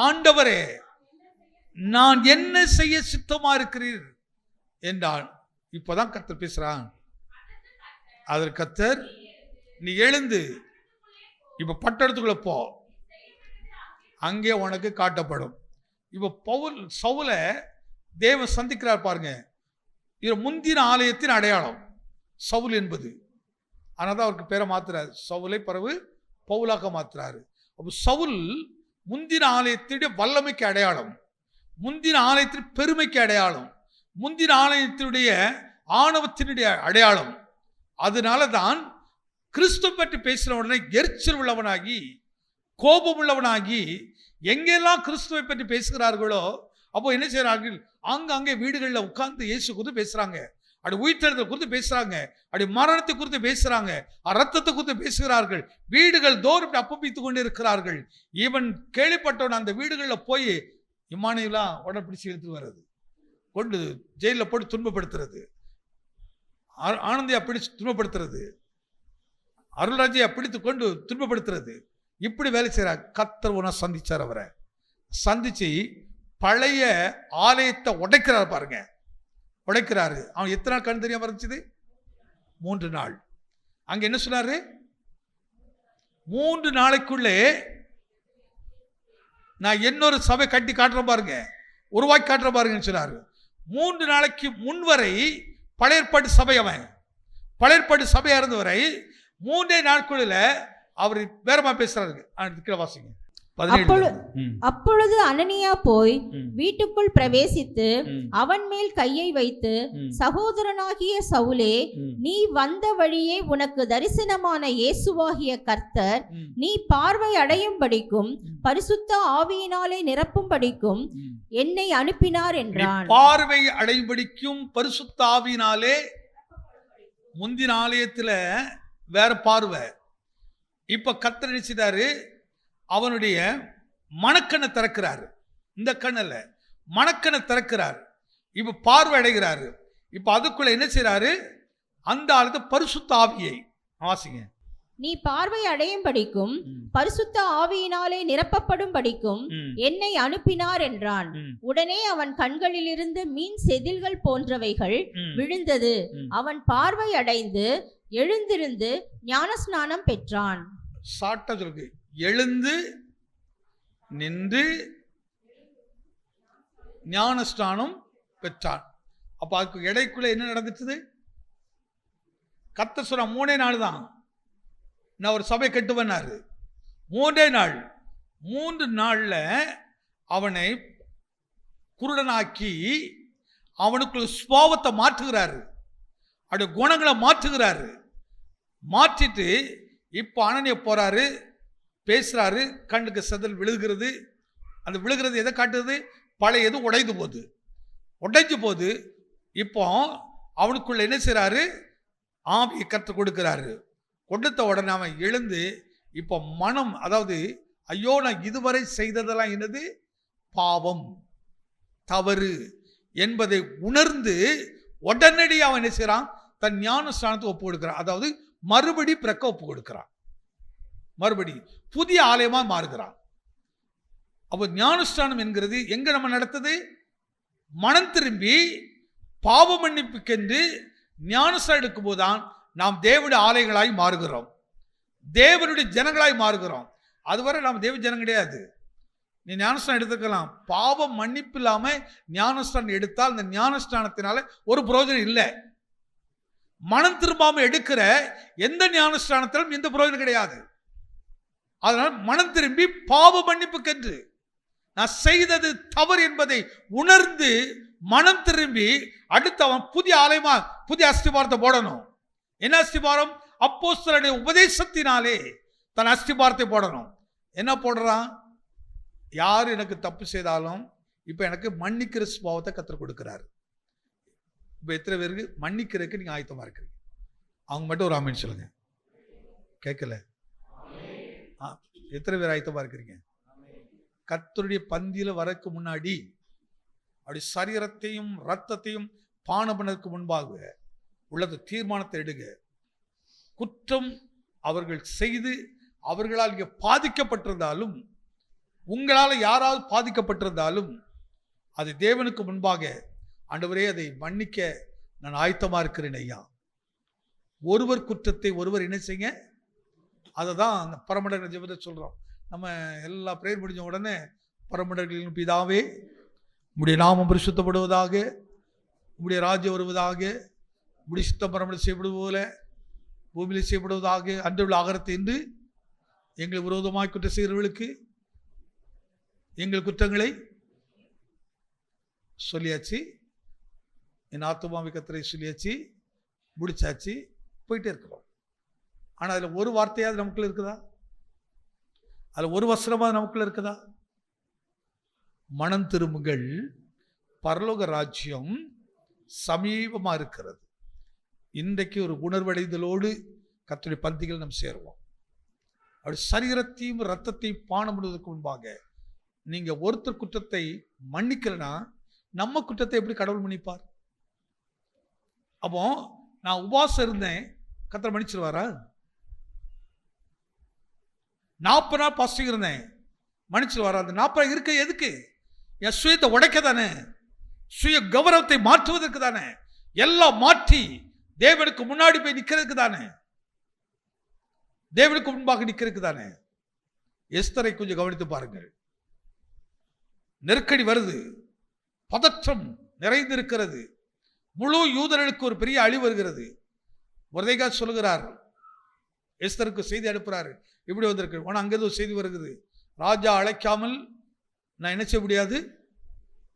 ஆண்டவரே நான் என்ன செய்ய சித்தமா இருக்கிறீர் என்றான். இப்பதான் கர்த்தர் பேசுறான். அதற்கு கர்த்தர், நீ எழுந்து இப்ப பட்டணத்துக்குள்ள போ, அங்கே உனக்கு காட்டப்படும். இப்ப சவுல தேவன் சந்திக்கிறார் பாருங்க. இது முந்தின ஆலயத்தின் அடையாளம் சவுல் என்பது. ஆனால் அவருக்கு பேரை மாத்துறாரு, சவுலை பிறகு பவுலாக மாத்துறாரு. அப்போ சவுல் முந்தின ஆலயத்தினுடைய வல்லமைக்கு அடையாளம், முந்தின ஆலயத்தின் பெருமைக்கு அடையாளம், முந்தின ஆலயத்தினுடைய ஆணவத்தினுடைய அடையாளம். அதனால தான் கிறிஸ்துவ பற்றி பேசின உடனே எரிச்சல் உள்ளவனாகி, கோபம் உள்ளவனாகி, எங்கெல்லாம் கிறிஸ்துவை பற்றி பேசுகிறார்களோ அப்போ என்ன செய்யறார்கள்? அங்கே வீடுகளில் உட்கார்ந்து இயேசு குறித்து பேசுறாங்க, அப்படி உயிர்த்தெழுதலை குறித்து பேசுறாங்க, அப்படி மரணத்தை குறித்து பேசுறாங்க, ரத்தத்தை குறித்து பேசுகிறார்கள். வீடுகள் தோறும் அப்பப்பித்துக் கொண்டு இருக்கிறார்கள். இவன் கேள்விப்பட்டவன் அந்த வீடுகளில் போய் இம்மானியெல்லாம் உடனே பிடிச்சி இழுத்து வர்றது, கொண்டு ஜெயிலில் போட்டு துன்பப்படுத்துறது, ஆனந்தியா பிடிச்சு துன்பப்படுத்துறது, அருள்ராஜையா பிடித்து கொண்டு துன்பப்படுத்துறது, இப்படி வேலை செய்கிறார். கர்த்தர் உன சந்திச்சார். அவரை சந்திச்சு பழைய ஆலயத்தை உடைக்கிறார் பாருங்க, உடைக்கிறாரு. அவன் எத்தனை நாள் கண் தெரியாம இருந்துச்சு? 3 நாள். அங்க என்ன சொன்னாரு? 3 நாளைக்குள்ளே நான் இன்னொரு சபை கட்டி காட்டுறேன் பாருங்க, உருவாக்கி காட்டுற பாருங்கன்னு சொன்னாரு. 3 நாளைக்கு முன்வரை பழையற்பாடு சபை, அவன் பழையற்பாடு சபையா இருந்தவரை 3 நாட்குள்ள அவர் வேறமா பேசுறாரு. வாசிங்க. அப்பொழுது அனனியா போய் வீட்டுக்குள் பிரவேசித்து அவன் மேல் கையை வைத்து, சகோதரனாகிய சவுலே, நீ வந்த வழியே உனக்கு தரிசனமான இயேசுவாகிய கர்த்தர் நீ பார்வை அடையும்படிக்கும் பரிசுத்த ஆவியினாலே நிரப்பும்படிக்கும் என்னை அனுப்பினார் என்றான். பார்வை அடையும்படிக்கும் பரிசுத்த ஆவியினாலே. முந்தின ஆலயத்துல வேற பார்வை, இப்ப கர்த்தர் நினைச்சிட்டாரு, அவனுடைய மனக்கண்ணை திறக்கிறாரு. இந்த கண்ணில் மனக்கண்ணை திறக்கிறார். இப்ப பார்வை அடைகிறாரு. இப்ப அதுக்குள்ள என்ன செய்யறாரு? அந்த ஆளுக்கு பரிசுத்த ஆவியை வாசிங்க. நீ பார்வை அடையும்படிக்கும் பரிசுத்த ஆவியினாலே நிரப்பப்படும் படிக்கும் என்னை அனுப்பினார் என்றான். உடனே அவன் கண்களிலிருந்து மீன் செதில்கள் போன்றவைகள் விழுந்தது. அவன் பார்வை அடைந்து எழுந்திருந்து ஞானஸ்நானம் பெற்றான். சாட்டா சொல்லுங்க, எழுந்து நின்று ஞானஸ்நானம் பெற்றான். அப்ப அதுக்கு இடைக்குள்ள என்ன நடந்துச்சு? கர்த்தர் சொன்ன 3 நாள் தான் நான் ஒரு சபை கட்டுவேன்னாரு. 3 நாள். 3 நாள்ல அவனை குருடனாக்கி அவனுக்குள்ள சுபாவத்தை மாற்றுகிறாரு, அவருடைய குணங்களை மாற்றுகிறாரு. மாற்றிட்டு இப்போ அனனியா போறாரு, பேசுறாரு, கண்ணுக்கு செதில் விழுகிறது. அந்த விழுகிறது எதை காட்டுது? பழைய எது உடைந்து போகுது, உடைஞ்சு போகுது. இப்போ அவனுக்குள்ள என்ன செய்யறாரு? ஆவியை கற்றுக் கொடுக்கிறாரு. கொடுத்த உடனே அவன் எழுந்து இப்போ மனம், அதாவது ஐயோ நான் இதுவரை செய்ததெல்லாம் என்னது பாவம், தவறு என்பதை உணர்ந்து உடனடியாக அவன் என்ன செய்யறான், தன் ஞானஸ்நானத்தை ஒப்பு கொடுக்கிறான். அதாவது மறுபடி பிறக்க ஒப்பு கொடுக்கிறான், மறுபடி புதிய ஆலயமா மாறுகிறான். அப்போ ஞானஸ்நானம் என்கிறது எங்க நம்ம நடத்துது, மனம் திரும்பி பாவ மன்னிப்புக்கென்று ஞானஸ்நானம் எடுக்கும் போதுதான் நாம் தேவனுடைய ஆலயங்களாய் மாறுகிறோம், தேவனுடைய ஜனங்களாய் மாறுகிறோம். அதுவரை நாம் தேவ ஜனம் கிடையாது. நீ ஞானஸ்நானம் எடுத்துக்கலாம், பாவம் மன்னிப்பு இல்லாம ஞானஸ்நானம் எடுத்தால் அந்த ஞானஸ்நானத்தினால ஒரு பிரயோஜனம் இல்லை. மனம் திரும்பாம எடுக்கிற எந்த ஞானஸ்நானத்திலும் எந்த பிரயோஜனம் கிடையாது. அதனால் மனம் திரும்பி பாவ மன்னிப்புக்கென்று நான் செய்தது தவறு என்பதை உணர்ந்து மனம் திரும்பி அடுத்து அவன் புதிய ஆலயமா புதிய அஸ்திபாரத்தை போடணும். என்ன அஸ்திபாரம்? அப்போஸ்தலருடைய உபதேசத்தினாலே தன் அஸ்திபாரத்தை போடணும். என்ன போடுறான்? யார் எனக்கு தப்பு செய்தாலும் இப்ப எனக்கு மன்னிக்கிற சுபாவத்தை கற்றுக் கொடுக்கிறாரு. இப்ப எத்தனை பேருக்கு மன்னிக்கிறதுக்கு நீங்க ஆயத்தமா இருக்கிறீங்க? அவங்க மட்டும் ஒரு ஆமீன் சொல்லுங்க. கேட்கல? எத்தனை பேர் ஆயத்தமா இருக்கிறீங்க? கர்த்தருடைய பந்தியில வரக்கு முன்னாடி அப்படி சரீரத்தையும் ரத்தத்தையும் பானம் பண்ணதுக்கு முன்பாக உள்ளது தீர்மானத்தை எடுங்க. குற்றம் அவர்கள் செய்து அவர்களால் இங்கே பாதிக்கப்பட்டிருந்தாலும், உங்களால் யாராவது பாதிக்கப்பட்டிருந்தாலும், அது தேவனுக்கு முன்பாக ஆண்டவரே அதை மன்னிக்க நான் ஆயத்தமா இருக்கிறேன் ஐயா. ஒருவர் குற்றத்தை ஒருவர் என்ன செய்ய, அதை தான் அந்த பரமண்டல ஜெபத்தை சொல்றோம். நம்ம எல்லா பிரேயர் முடிஞ்ச உடனே பரமண்டலின் பிதாவே உம்முடைய நாமம் பரிசுத்தப்படுவதாக, உம்முடைய ராஜ்யம் வருவதாக, உம்முடைய சித்தம் பரமண்டலம் செய்யப்படுவது போல பூமியில் செய்யப்படுவதாக, அன்று உள்ள ஆகாரத்தை என்று எங்கள் விரோதமாய் குற்றம் செய்கிறவர்களுக்கு எங்கள் குற்றங்களை சொல்லியாச்சு, என் ஆத்துமாவை கர்த்தரை சொல்லியாச்சு, முடிச்சாச்சு, போயிட்டே இருக்கிறோம். ஆனால் அதில் ஒரு வார்த்தையாவது நமக்குள்ள இருக்குதா? அதில் ஒரு வசனமாவது நமக்குள்ள இருக்குதா? மனம் திரும்புங்கள், பரலோக ராஜ்யம் சமீபமாக இருக்கிறது. இன்றைக்கு ஒரு உணர்வடைதலோடு கர்த்தருடைய பந்திகள் நம்ம சேருவோம். அப்படி சரீரத்தையும் ரத்தத்தையும் பானம் பண்ணுவதற்கு முன்பாக நீங்க ஒருத்தர் குற்றத்தை மன்னிக்கலனா நம்ம குற்றத்தை எப்படி கடவுள் மன்னிப்பார்? அப்போ நான் உபவாசம் இருந்தேன், கர்த்தர் மன்னிச்சிருவாரா? 40 நாள் பாஸ்டிங் இருந்தேன், மன்னிச்சிருவாரா? அந்த 40 நாள் இருக்க எதுக்கு? என் சுயத்தை உடைக்க தானே, சுய கௌரவத்தை மாற்றுவதற்கு தானே, எல்லாம் மாற்றி தேவனுக்கு முன்னாடி போய் நிற்கிறதுக்கு தானே, தேவனுக்கு முன்பாக நிற்கிறதுக்கு தானே. எஸ்தரை கொஞ்சம் கவனித்து பாருங்கள். நெருக்கடி வருது, பதற்றம் நிறைந்திருக்கிறது, முழு யூதர்களுக்கு ஒரு பெரிய அழிவு வருகிறது. மொர்தெகாய் சொல்லுகிறார், எஸ்தருக்கு செய்தி அனுப்புறாரு, இப்படி வந்திருக்கு. ஆனால் அங்கேருந்து ஒரு செய்தி வருகிறது, ராஜா அழைக்காமல் நான் என்ன செய்ய முடியாது,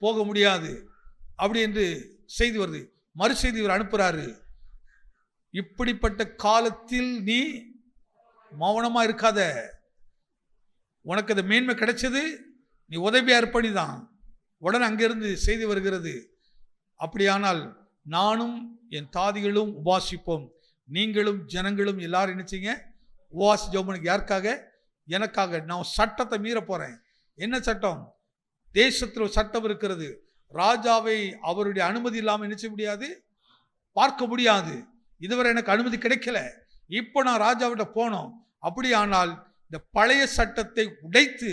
போக முடியாது அப்படி என்று செய்தி வருது. மறு செய்தி இவர் அனுப்புறாரு, இப்படிப்பட்ட காலத்தில் நீ மௌனமா இருக்காத, உனக்கு அந்த மேன்மை கிடைச்சது, நீ உதவியா இருப்பணிதான். உடனே அங்கிருந்து செய்தி வருகிறது, அப்படியானால் நானும் என் தாதிகளும் உபாசிப்போம், நீங்களும் ஜனங்களும் எல்லாரும் என்ன செய்யுங்க, உபாசி ஜெபம். யாருக்காக? எனக்காக. நான் சட்டத்தை மீற போறேன். என்ன சட்டம்? தேசத்தில் ஒரு சட்டம் இருக்கிறது, ராஜாவை அவருடைய அனுமதி இல்லாமல் என்ன செய்ய முடியாது, பார்க்க முடியாது. இதுவரை எனக்கு அனுமதி கிடைக்கல, இப்போ நான் ராஜாவிட்ட போனோம். அப்படியானால் இந்த பழைய சட்டத்தை உடைத்து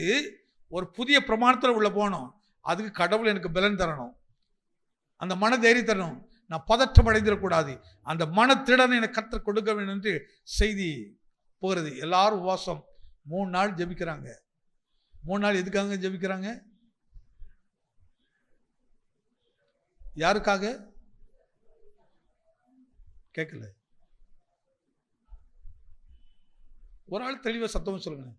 ஒரு புதிய பிரமாணத்தில் உள்ள போனோம். அதுக்கு கடவுள் எனக்கு பலன் தரணும், அந்த மன தைரியம் தரணும். நான் பதற்றம் அடைந்திடக்கூடாது, அந்த மன திடனை எனக்கு கர்த்தர் கொடுக்க வேண்டும் என்று செய்தி போகிறது. எல்லாரும் உபவாசம் 3 நாள் ஜெபிக்கிறாங்க. 3 நாள் எதுக்காக ஜெபிக்கிறாங்க? யாருக்காக? கேட்கல. ஒரு ஆள் தெளிவா சத்தம் சொல்லுங்க.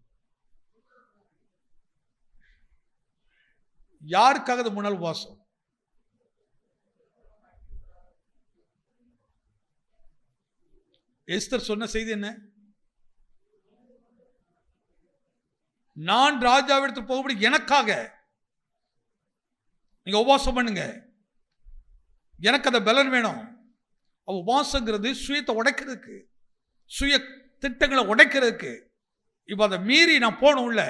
யாருக்காக இந்த 3 நாள் உபவாசம்? எஸ்தர் சொன்ன செய்தி என்ன? நான் ராஜாவிடத்துக்கு போகப்படி எனக்காக நீங்க உபவாசம் பண்ணுங்க, எனக்கு அந்த பலன் வேணும். உபவாசங்கிறது சுயத்தை உடைக்கிறதுக்கு, சுய திட்டங்களை உடைக்கிறதுக்கு. இப்போ அதை மீறி நான் போகணும் உள்ள,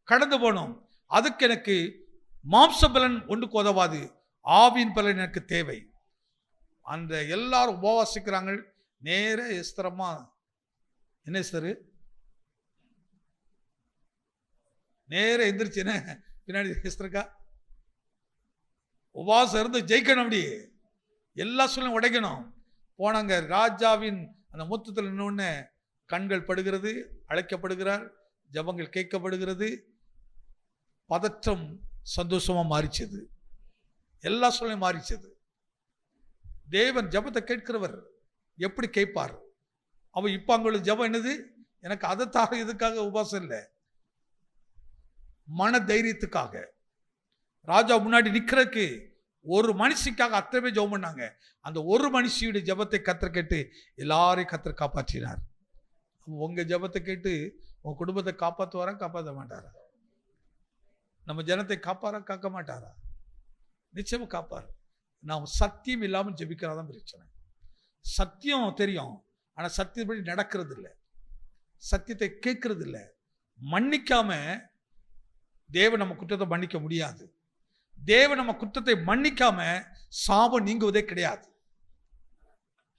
கடந்து போகணும். அதுக்கு எனக்கு மாம்ச பலன் ஒன்றுக்கு உதவாது, ஆவியின் பலன் எனக்கு தேவை. அந்த எல்லாரும் உபவாசிக்கிறாங்க. நேர எஸ்தரமா, என்ன எஸ்தரு நேர எந்திரிச்சுன்னு பின்னாடி எஸ்தருக்கா உபவாசம் இருந்து ஜெயிக்கணும். அப்படி எல்லா சூழ்நிலையும் உடைக்கணும். போனாங்க. ராஜாவின் அந்த முத்தத்தில் இன்னொன்னு கண்கள் படுகிறது, அழைக்கப்படுகிறார், ஜபங்கள் கேட்கப்படுகிறது, பதற்றம் சந்தோஷமா மாறிச்சது, எல்லா சூழ்நிலையும் மாறிச்சது. தேவன் ஜபத்தை கேட்கிறவர் எப்படி கேட்பார்? அவ இப்ப அவங்களுக்கு ஜபம் என்னது? எனக்கு அதைத்தாக இதுக்காக உபவாசம் இல்லை, மன தைரியத்துக்காக. ராஜா முன்னாடி நிக்கிறதுக்கு ஒரு மனுஷிக்காக அத்தனை பேர் ஜெபம் பண்ணாங்க. அந்த ஒரு மனுஷியுடைய ஜபத்தை கர்த்தர் கேட்டு எல்லாரையும் கர்த்தர் காப்பாற்றினார். உங்க ஜபத்தை கேட்டு உங்க குடும்பத்தை காப்பாற்றுவாரா, காப்பாற்ற மாட்டாரா? நம்ம ஜனத்தை காப்பாரா, காக்க மாட்டாரா? நிச்சயமா காப்பார். நாம் சத்தியம் இல்லாமல் ஜெபிக்கிறாதான் பிரச்சனை. சத்தியம் தெரியும், ஆனா சத்தியப்படி நடக்கிறது இல்லை, சத்தியத்தை கேட்கறது இல்லை. மன்னிக்காம தேவன் நம்ம குற்றத்தை மன்னிக்க முடியாது. தேவன் நம்ம குற்றத்தை மன்னிக்காம சாபம் நீங்குவதே கிடையாது.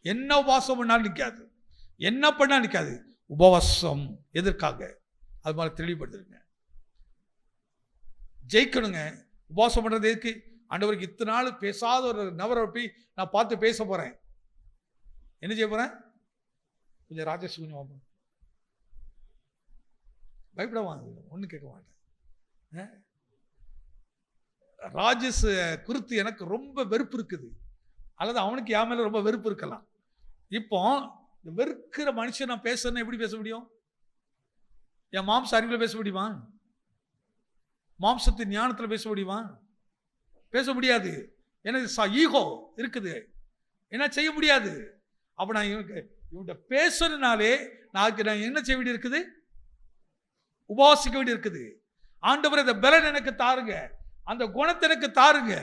என்ன உபவாசம் பண்ணாலும் நிற்காது, என்ன பண்ணா நிற்காது. உபவாசம் எதற்காக? அது மாதிரி தெளிவுபடுத்துங்க. ஜெயிக்கணுங்க. உபவாசம் பண்றது எதுக்கு? ஆண்டவருக்கு இத்தனை நாள் பேசாத ஒரு நபரை போய் நான் பார்த்து பேச போறேன். என்ன செய்ய போறேன்? கொஞ்சம் ராஜேஷ் கொஞ்சம் பயப்பட வாங்க, ஒன்றும் கேட்க மாட்டேன். ராஜேஷ் குறித்து எனக்கு ரொம்ப வெறுப்பு இருக்குது, அல்லது அவனுக்கு என் மேல ரொம்ப வெறுப்பு இருக்கலாம். இப்போ வெறுக்கிற மனுஷன் நான் பேசுறேன்னு எப்படி பேச முடியும்? என் மாம்ச அறிவில் பேச முடியுமா? மாம்சத்தின் ஞானத்தில் பேச முடியுமா? பேச முடியாது. எனக்கு ஈகோ இருக்குது, என்ன செய்ய முடியாது. அப்ப நான் இவன்கிட்ட பேசுறதுனாலே நான் என்ன செய்ய வேண்டி இருக்குது? உபவாசிக்க வேண்டி இருக்குது. ஆண்டவர் இந்த பலன் எனக்கு தாருங்க, அந்த குணத்தை எனக்கு தாருங்க,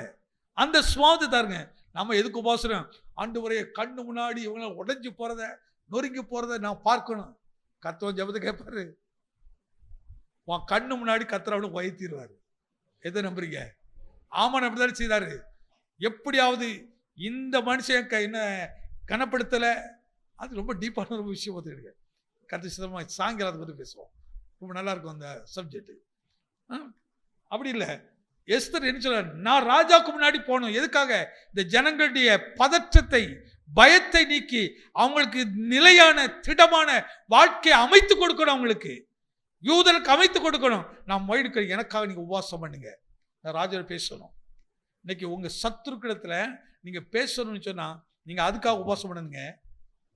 அந்த சுவாதத்தை தாருங்க. நம்ம எதுக்கு உபவாசம்? ஆண்டவரே கண்ணு முன்னாடி இவங்க உடைஞ்சு போறத, நொறுங்கி போறத நான் பார்க்கணும். கர்த்தர் ஜெபத்தை கேட்பாரு. உன் கண்ணு முன்னாடி கர்த்தர் அவனுக்கு உயர்த்திடுவாரு. எதை நம்புறீங்க? ஆமான் அப்படிதான் செய்தாரு. எப்படியாவது இந்த மனுஷன் என்ன கனப்படுத்தல. அது ரொம்ப டீப்பான ஒரு விஷயம் பார்த்துக்கிடுங்க. கர்த்தர் சிதமா சாயங்காலத்தை பற்றி பேசுவோம், ரொம்ப நல்லா இருக்கும் அந்த சப்ஜெக்ட். அப்படி இல்லை. எஸ்தர் என்ன சொல்ற? நான் ராஜாவுக்கு முன்னாடி போகணும். எதுக்காக? இந்த ஜனங்களுடைய பதற்றத்தை, பயத்தை நீக்கி அவங்களுக்கு நிலையான திடமான வாழ்க்கையை அமைத்து கொடுக்கணும். அவங்களுக்கு யூதனுக்கு அமைத்து கொடுக்கணும். நான் மொழிக்க எனக்காக நீங்க உபவாசம் பண்ணுங்க. நான் ராஜா பேசணும். இன்னைக்கு உங்க சத்துருக்கிடத்துல நீங்க பேசணும்னு சொன்னா நீங்க அதுக்காக உபவாசம் பண்ணுங்க.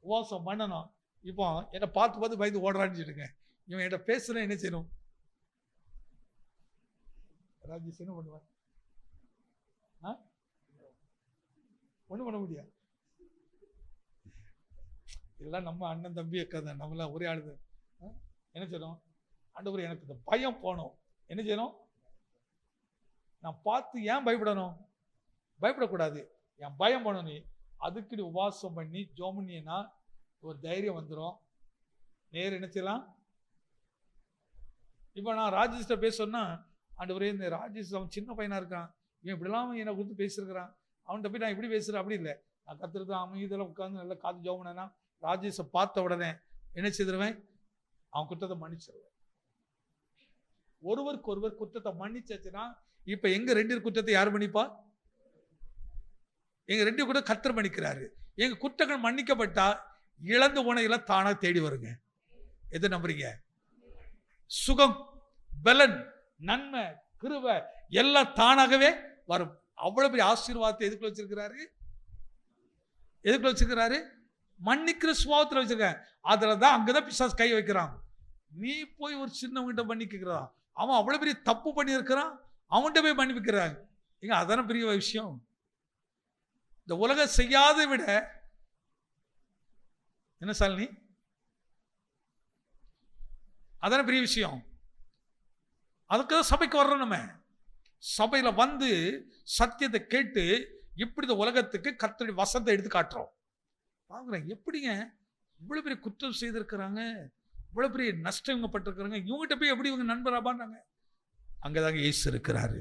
உபவாசம் பண்ணணும். இப்போ என்னை பார்த்து பார்த்து பயந்து ஓடுறான்னு சொல்லுங்க. இவன் என்கிட்ட பேசுறேன், என்ன செய்யணும்? ராஜேஷ் என்ன பண்ணுவார்? ஒன்றும் பண்ண முடியாது. இதெல்லாம் நம்ம அண்ணன் தம்பி கதை, நம்மளாம் ஒரே ஆளுது. என்ன செய்யணும்? ஆண்டவர் எனக்கு இந்த பயம் போகணும். என்ன செய்யணும்? நான் பார்த்து ஏன் பயப்படணும்? பயப்படக்கூடாது. என் பயம் போகணும். அதுக்கு நீ உபவாசம் பண்ணி ஜோமனியனா ஒரு தைரியம் வந்துடும். நேர் என்ன செய்யலாம்? இப்போ நான் ராஜேஷ்ட பேசணும்னா, ஆண்டவரே இந்த ராஜேஷ் அவன் சின்ன பையனா இருக்கான், இவன் இப்படிலாம் என்னை கொடுத்து பேசியிருக்கிறான், அவன்கிட்ட போய் நான் இப்படி பேசுகிறேன். அப்படி இல்லை. நான் கத்துறது அமைதியில் உட்காந்து நல்லா காது ஜோமனா ராஜேஷை பார்த்த உடனே என்ன செய்திருவேன்? அவன் குற்றத்தை மன்னிச்சிருவேன். ஒருவருக்கு ஒருவர் குற்றத்தை மன்னிச்சாச்சுன்னா இப்ப எங்க ரெண்டு குற்றத்தை யார் மன்னிப்பா? எங்க ரெண்டு கூட கர்த்தர் மன்னிக்கிறாரு. எங்க குற்றங்கள் மன்னிக்கப்பட்டா இழந்து போனதெல்லாம் தானா தேடி வருங்க. எதை நம்புறீங்க? சுகம், பலன், நன்மை, கிருபை எல்லாம் தானாகவே வரும். அவ்வளவு பெரிய ஆசீர்வாதத்தை எதுக்குள்ள வச்சிருக்கிறாரு? எதுக்குள்ள வச்சிருக்கிறாரு? மன்னிக்கிற சுபாவத்தில் வச்சிருக்கேன். அதுலதான் அங்கதான் பிசாசு கை வைக்கிறான். நீ போய் ஒரு சின்னவங்கிட்ட மன்னிக்கிறான், அவன் அவ்வளவு பெரிய தப்பு பண்ணி இருக்கிறான், அவன்கிட்ட போய் மன்னிக்கிறாங்க. ஏங்க அதான பெரிய விஷயம். இந்த உலகம் செய்யாத விட என்ன சாலினி, அதான பெரிய விஷயம். அதுக்குதான் சபைக்கு வர்றோம். நம்ம சபையில வந்து சத்தியத்தை கேட்டு இப்படி இந்த உலகத்துக்கு கர்த்தருடைய வசனத்தை எடுத்து காட்டுறோம். பாக்குறேன் எப்படிங்க இவ்வளவு பெரிய குற்றம் செய்திருக்கிறாங்க, இவ்வளவு பெரிய நஷ்டம் இவங்க பட்டிருக்கிறாங்க, இவங்ககிட்ட போய் எப்படி இவங்க நண்பராபான்றாங்க. அங்கதாங்க இயேசு இருக்கிறாரு.